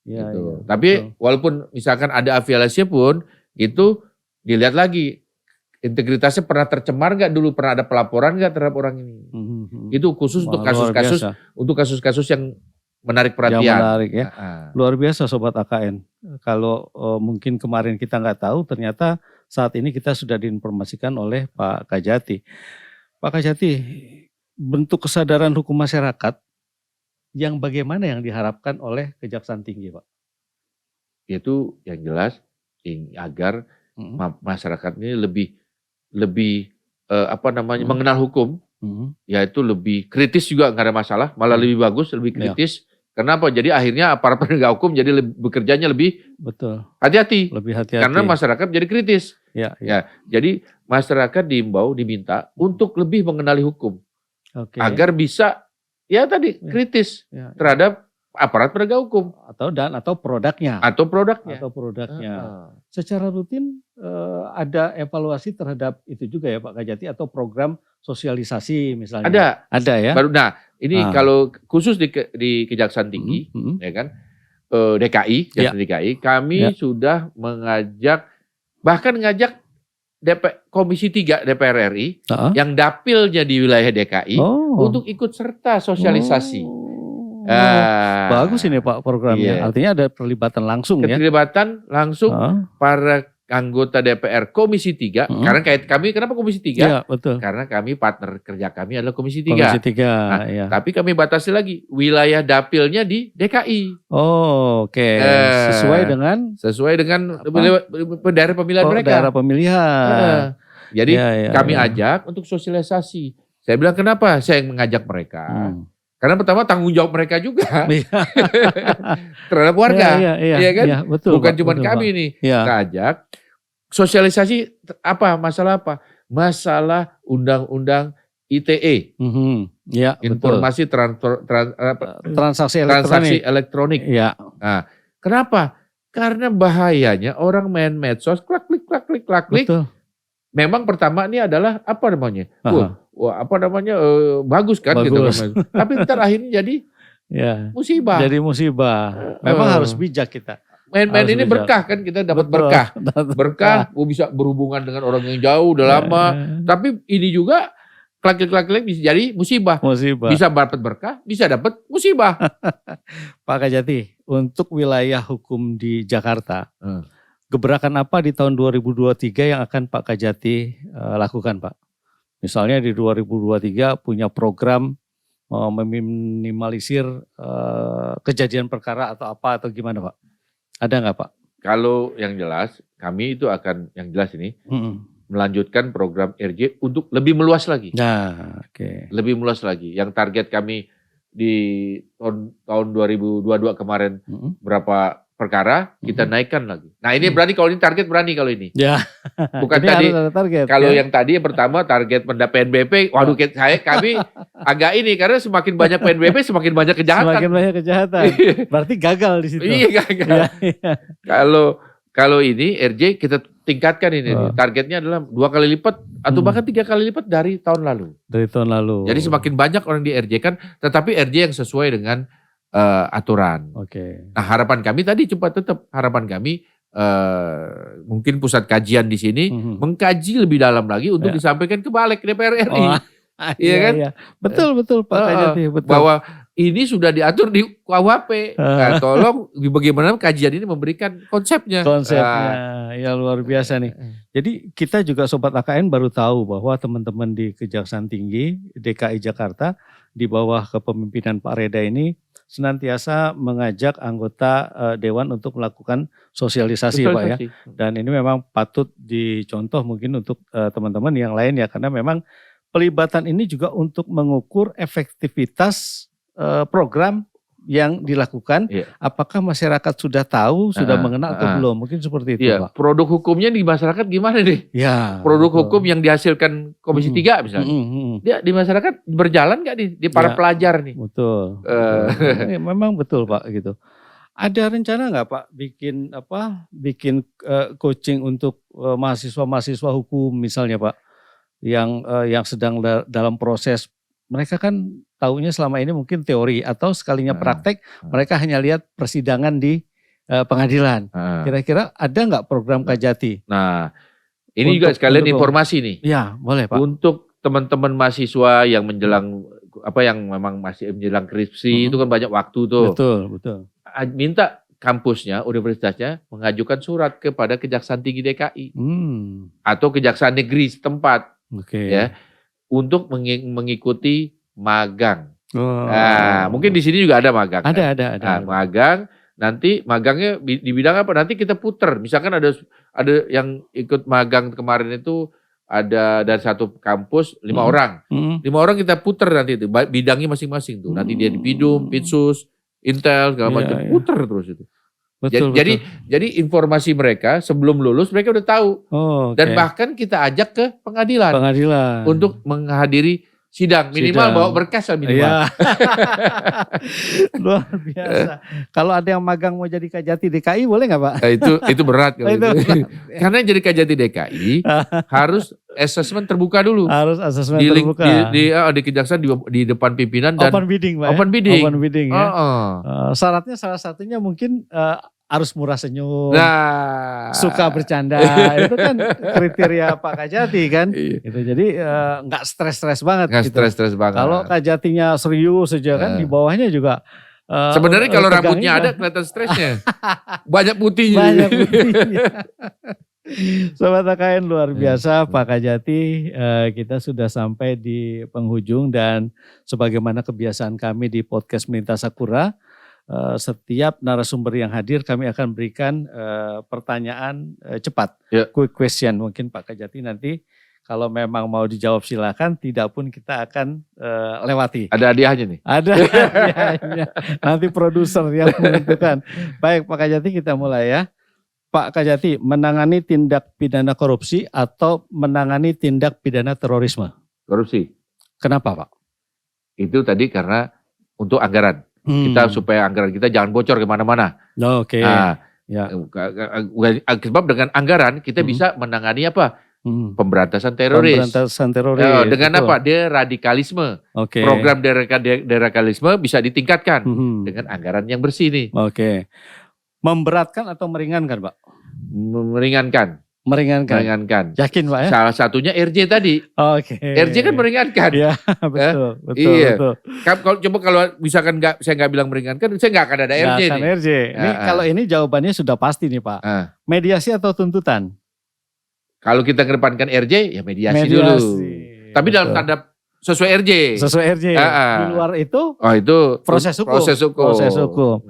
Ya, Gitu. ya, Tapi betul. walaupun misalkan ada afiliasi pun, itu dilihat lagi integritasnya pernah tercemar nggak dulu, pernah ada pelaporan nggak terhadap orang ini. Mhm. Itu khusus untuk Wah, luar kasus-kasus biasa. yang menarik Yang perhatian. menarik ya. Ah. Luar biasa Sobat AKN. Kalau mungkin kemarin kita nggak tahu, ternyata saat ini kita sudah diinformasikan oleh Pak Kajati. Pak Kajati, bentuk kesadaran hukum masyarakat yang bagaimana yang diharapkan oleh Kejaksaan Tinggi, Pak? Itu yang jelas agar Mhm. masyarakat ini lebih Hmm. mengenal hukum, Mhm. yaitu lebih kritis juga, nggak ada masalah, malah lebih bagus, lebih Ya. kritis. Kenapa? Jadi akhirnya aparat penegak hukum jadi bekerjanya lebih Betul. hati-hati, Lebih hati-hati. karena masyarakat jadi kritis. Ya. Jadi masyarakat diminta untuk lebih mengenali hukum, Oke. agar bisa Ya. kritis Ya. terhadap aparat penegak hukum Atau produknya. atau produknya. Ah. Secara rutin ada evaluasi terhadap itu juga ya Pak Kajati, atau program sosialisasi misalnya. Ada ya. Ini Ah. kalau khusus di Kejaksaan Tinggi, Mhm. ya kan, DKI, Ya. DKI, kami Ya. sudah bahkan ngajak Komisi 3 DPR RI Ah. yang dapilnya di wilayah DKI Oh. untuk ikut serta sosialisasi. Oh. Ah, Bagus ini Pak programnya. Iya. Artinya ada perlibatan langsung ya. Keterlibatan langsung Ah. para anggota DPR Komisi 3, Hmm. karena kami kenapa Komisi 3? Iya, betul. Karena kami partner kerja kami adalah Komisi 3. Komisi 3, Nah, ya. Tapi kami batasi lagi wilayah dapilnya di DKI Oh, oke. Sesuai dengan sesuai dengan Apa? daerah pemilihan mereka. daerah pemilihan. Jadi Ya, kami ya. ajak untuk sosialisasi. Saya bilang kenapa saya mengajak mereka? Hmm. Karena pertama tanggung jawab mereka juga Iya. terhadap warga. Iya, Iya kan? Iya, betul. Bukan Pak, cuma betul, kami Pak. nih. Iya. Kita ajak sosialisasi masalah apa? Masalah undang-undang ITE, Mhm. Iya, betul. informasi Transaksi transaksi elektronik. elektronik. Iya. Kenapa? Karena bahayanya orang main medsos, klak klik klak klik klak klik. Betul. Memang pertama ini adalah apa namanya? Aha. Bagus kan gitu. Bagus. Tapi ntar akhirnya jadi Ya. musibah. Jadi musibah. Memang harus bijak kita. Main-main harus ini bijak. berkah kan, kita dapat Betul. berkah. Berkah, bisa berhubungan dengan orang yang jauh udah lama. Tapi ini juga klik bisa jadi musibah. Musibah. Bisa dapat berkah, bisa dapat musibah. Pak Kajati, untuk wilayah hukum di Jakarta, Hmm. gebrakan apa di tahun 2023 yang akan Pak Kajati lakukan, Pak? Misalnya di 2023 punya program meminimalisir kejadian perkara atau apa atau gimana, Pak? Ada nggak, Pak? Kalau yang jelas, kami itu akan yang jelas ini Mm-mm. melanjutkan program RJ untuk lebih meluas lagi. Nah, oke. Lebih meluas lagi. Yang target kami di tahun 2022 kemarin Mm-mm. berapa perkara, kita naikkan lagi. Nah ini berani kalau ini target berani kalau ini. Ya. Bukan Ini tadi, harus ada target. kalau ya. yang tadi yang pertama target PNBP, waduh kami agak ini karena semakin banyak PNBP semakin banyak kejahatan. Semakin banyak kejahatan. Berarti gagal di situ. Iya gagal. Ya, ya. Kalau ini RJ kita tingkatkan ini. Oh. Targetnya adalah 2 kali lipat atau bahkan 3 kali lipat dari tahun lalu. Dari tahun lalu. Jadi semakin banyak orang di RJ kan, tetapi RJ yang sesuai dengan aturan. Oke. Nah harapan kami tadi tetap harapan kami mungkin pusat kajian di sini Mhm. mengkaji lebih dalam lagi untuk Ya. disampaikan ke Balik DPR RI. Oh, Iya kan? iya. Betul Pak Kajati, betul. Bahwa ini sudah diatur di KUHP. Nah, tolong bagaimana kajian ini memberikan konsepnya. Konsepnya ya luar biasa nih. Jadi kita juga Sobat AKN baru tahu bahwa teman-teman di Kejaksaan Tinggi DKI Jakarta di bawah kepemimpinan Pak Reda ini senantiasa mengajak anggota Dewan untuk melakukan sosialisasi Pak ya. Dan ini memang patut dicontoh mungkin untuk teman-teman yang lain ya, karena memang pelibatan ini juga untuk mengukur efektivitas program yang dilakukan. Iya. Apakah masyarakat sudah tahu, sudah mengenal atau belum? Mungkin seperti itu Iya, Pak. produk hukumnya di masyarakat gimana nih? Ya, Produk betul. hukum yang dihasilkan Komisi 3 misalnya. Dia di masyarakat berjalan nggak di para Ya. pelajar nih? Betul. Ya, memang betul Pak gitu. Ada rencana nggak Pak bikin coaching untuk mahasiswa-mahasiswa hukum misalnya Pak yang sedang dalam proses, mereka kan taunya selama ini mungkin teori atau sekalinya praktek mereka hanya lihat persidangan di pengadilan. Kira-kira ada nggak program Kajati? Nah, ini juga sekalian informasi nih. Ya, boleh Pak. Untuk teman-teman mahasiswa yang menjelang yang memang masih menjelang skripsi itu kan banyak waktu tuh. Betul. Minta kampusnya, universitasnya mengajukan surat kepada Kejaksaan Tinggi DKI atau Kejaksaan Negeri setempat ya untuk mengikuti magang. Nah, mungkin di sini juga ada magang. Ada. Nah, magang, nanti magangnya di bidang apa? Nanti kita puter. Misalkan ada yang ikut magang kemarin itu ada dari satu kampus 5 orang. 5 orang kita puter nanti itu bidangnya masing-masing tuh. Nanti dia di Pidum, Pitsus, Intel segala macam, puter terus itu. Betul. Jadi informasi mereka sebelum lulus mereka udah tahu. Dan bahkan kita ajak ke pengadilan. Untuk menghadiri sidang, minimal bawa berkas lah minimal. Iya. Luar biasa. Kalau ada yang magang mau jadi Kajati DKI boleh nggak Pak? Nah, itu berat kalau Itu itu. Karena jadi Kajati DKI harus asesmen terbuka dulu. Harus asesmen di terbuka. Di kejaksaan di depan pimpinan dan open bidding Pak. Open bidding ya. Syaratnya salah satunya mungkin harus murah senyum, nah, suka bercanda, itu kan kriteria Pak Kajati kan. Gitu. Jadi nggak stres-stres banget. Nggak gitu. stres-stres banget. Kalau Kajatinya serius saja kan, di bawahnya juga. Sebenarnya kalau rambutnya ada kelihatan stresnya, banyak putihnya. Banyak putihnya. Sobat AKN luar biasa Pak Kajati, kita sudah sampai di penghujung dan sebagaimana kebiasaan kami di podcast Melintas Sakura. Setiap narasumber yang hadir kami akan berikan pertanyaan cepat, quick question. Mungkin Pak Kajati nanti kalau memang mau dijawab silakan, tidak pun kita akan lewati. Ada hadiahnya nih? Ada hadiahnya, nanti produser yang menentukan. Baik Pak Kajati, kita mulai ya. Pak Kajati, menangani tindak pidana korupsi atau menangani tindak pidana terorisme? Korupsi. Kenapa Pak? Itu tadi karena untuk anggaran. Kita supaya anggaran kita jangan bocor kemana-mana. Oke. Nah, ya. Sebab dengan anggaran kita bisa menangani apa? Pemberantasan teroris. Pemberantasan teroris. Dengan betul. Apa? Deradikalisme. Oke. Program deradikalisme bisa ditingkatkan dengan anggaran yang bersih nih. Oke. Memberatkan atau meringankan, Pak? Meringankan. Meringankan. Yakin Pak ya? Salah satunya RJ tadi. Oke. RJ kan meringankan. Iya, betul. Iya. Betul. Kalau misalkan saya nggak bilang meringankan, saya nggak akan ada Nggak RJ akan nih. RJ. Ini kalau ini jawabannya sudah pasti nih Pak. Mediasi atau tuntutan? Kalau kita kedepankan RJ, ya mediasi dulu. Tapi dalam tanda sesuai RJ. Sesuai RJ. Di luar itu? Oh itu proses hukum. Proses hukum.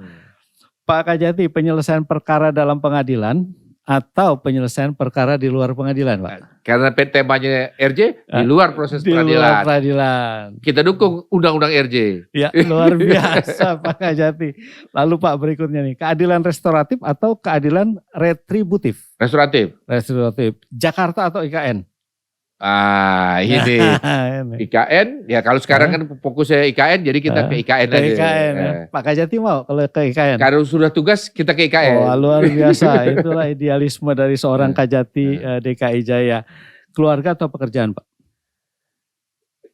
Pak Kajati, penyelesaian perkara dalam pengadilan atau penyelesaian perkara di luar pengadilan, Pak? Karena temanya RJ di luar proses di peradilan. Luar peradilan. Kita dukung undang-undang RJ. Ya, luar biasa Pak Kajati. Lalu Pak berikutnya nih, keadilan restoratif atau keadilan retributif? Restoratif. Jakarta atau IKN? Ini IKN, ya kalau sekarang kan fokusnya IKN, jadi kita ke IKN aja. IKN, ya. Pak Kajati mau kalau ke IKN? Kalau sudah tugas kita ke IKN. Oh, luar biasa, itulah idealisme dari seorang Kajati DKI Jaya. Keluarga atau pekerjaan Pak?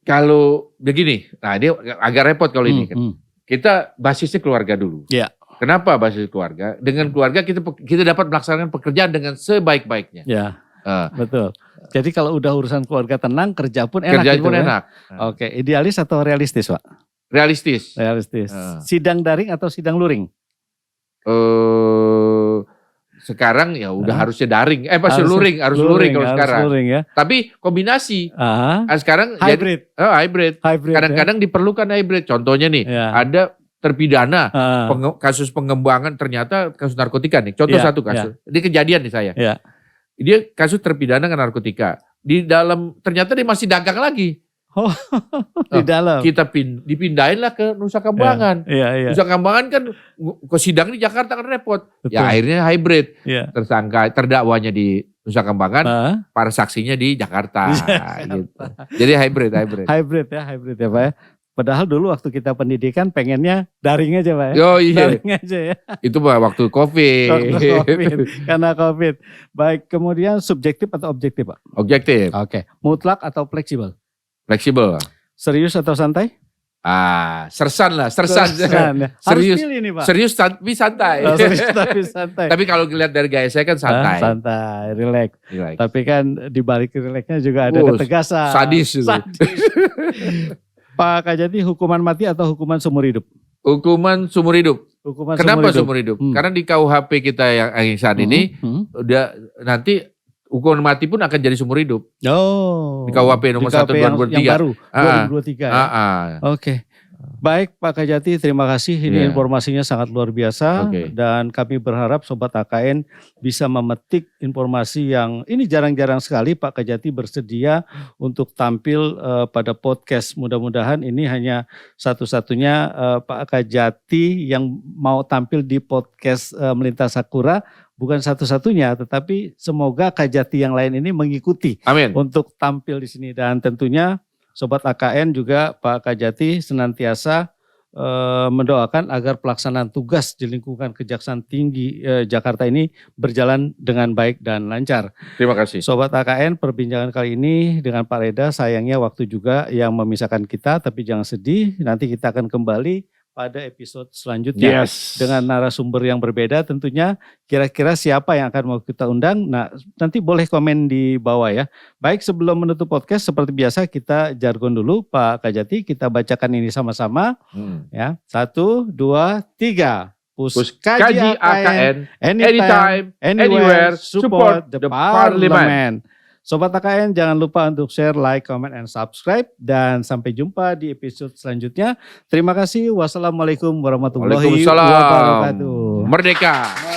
Kalau begini, nah ini agak repot kalau ini kan. Kita basisnya keluarga dulu. Ya. Kenapa basis keluarga? Dengan keluarga kita dapat melaksanakan pekerjaan dengan sebaik-baiknya. Ya, betul. Jadi kalau udah urusan keluarga tenang, kerja pun enak. Kerjaan gitu, pun ya? enak. Oke, idealis atau realistis Pak? Realistis. Sidang daring atau sidang luring? Sekarang ya udah harusnya daring. Harus luring kalau sekarang. Luring, ya. Tapi kombinasi. Sekarang hybrid. Hybrid. Kadang-kadang diperlukan hybrid. Contohnya nih, ada terpidana kasus pengembangan, ternyata kasus narkotika nih. Contoh satu kasus. Ini kejadian nih saya. Dia kasus terpidana dengan narkotika. Di dalam ternyata dia masih dagang lagi. Di dalam. Kita dipindahin lah ke Nusa Kambangan. Nusa Kambangan kan ke sidang di Jakarta kan repot. Betul. Ya akhirnya hybrid. Terdakwanya di Nusa Kambangan, para saksinya di Jakarta. Gitu. Jadi hybrid. Hybrid ya Pak ya. Padahal dulu waktu kita pendidikan pengennya daring aja Pak ya. Oh, iya. Daring aja ya. Itu waktu COVID. Karena COVID. Baik, kemudian subjektif atau objektif Pak? Objektif. Oke. Mutlak atau fleksibel? Fleksibel. Serius atau santai? Sersan. Ya. Serius. Harus pilih nih Pak. Serius tapi santai. Serius tapi santai. Tapi kalau dilihat dari gaya saya kan santai. Santai, relax. Tapi kan di balik relaxnya juga ada ketegasan. Sadis. Pak Kajati, hukuman mati atau hukuman seumur hidup? Hukuman seumur hidup. Kenapa seumur hidup? Karena di KUHP kita yang saat ini udah nanti hukuman mati pun akan jadi seumur hidup. Di KUHP nomor 1 2023. Yang baru 2023 ya. Oke. Baik Pak Kajati, terima kasih. Ini informasinya sangat luar biasa. Dan kami berharap Sobat AKN bisa memetik informasi yang ini jarang-jarang sekali Pak Kajati bersedia untuk tampil pada podcast. Mudah-mudahan ini hanya satu-satunya Pak Kajati yang mau tampil di podcast Melintas Sakura. Bukan satu-satunya, tetapi semoga Kajati yang lain ini mengikuti. Amin. Untuk tampil di sini. Dan tentunya Sobat AKN juga Pak Kajati senantiasa mendoakan agar pelaksanaan tugas di lingkungan Kejaksaan Tinggi Jakarta ini berjalan dengan baik dan lancar. Terima kasih. Sobat AKN, perbincangan kali ini dengan Pak Reda, sayangnya waktu juga yang memisahkan kita, tapi jangan sedih, nanti kita akan kembali pada episode selanjutnya dengan narasumber yang berbeda tentunya. Kira-kira siapa yang akan mau kita undang? Nah, nanti boleh komen di bawah ya. Baik, sebelum menutup podcast seperti biasa kita jargon dulu Pak Kajati, kita bacakan ini sama-sama. Ya, 1, 2, 3. Puskaji AKN, anytime, anywhere, support the parliament. Sobat AKN jangan lupa untuk share, like, comment, and subscribe. Dan sampai jumpa di episode selanjutnya. Terima kasih. Wassalamualaikum warahmatullahi wabarakatuh. Merdeka.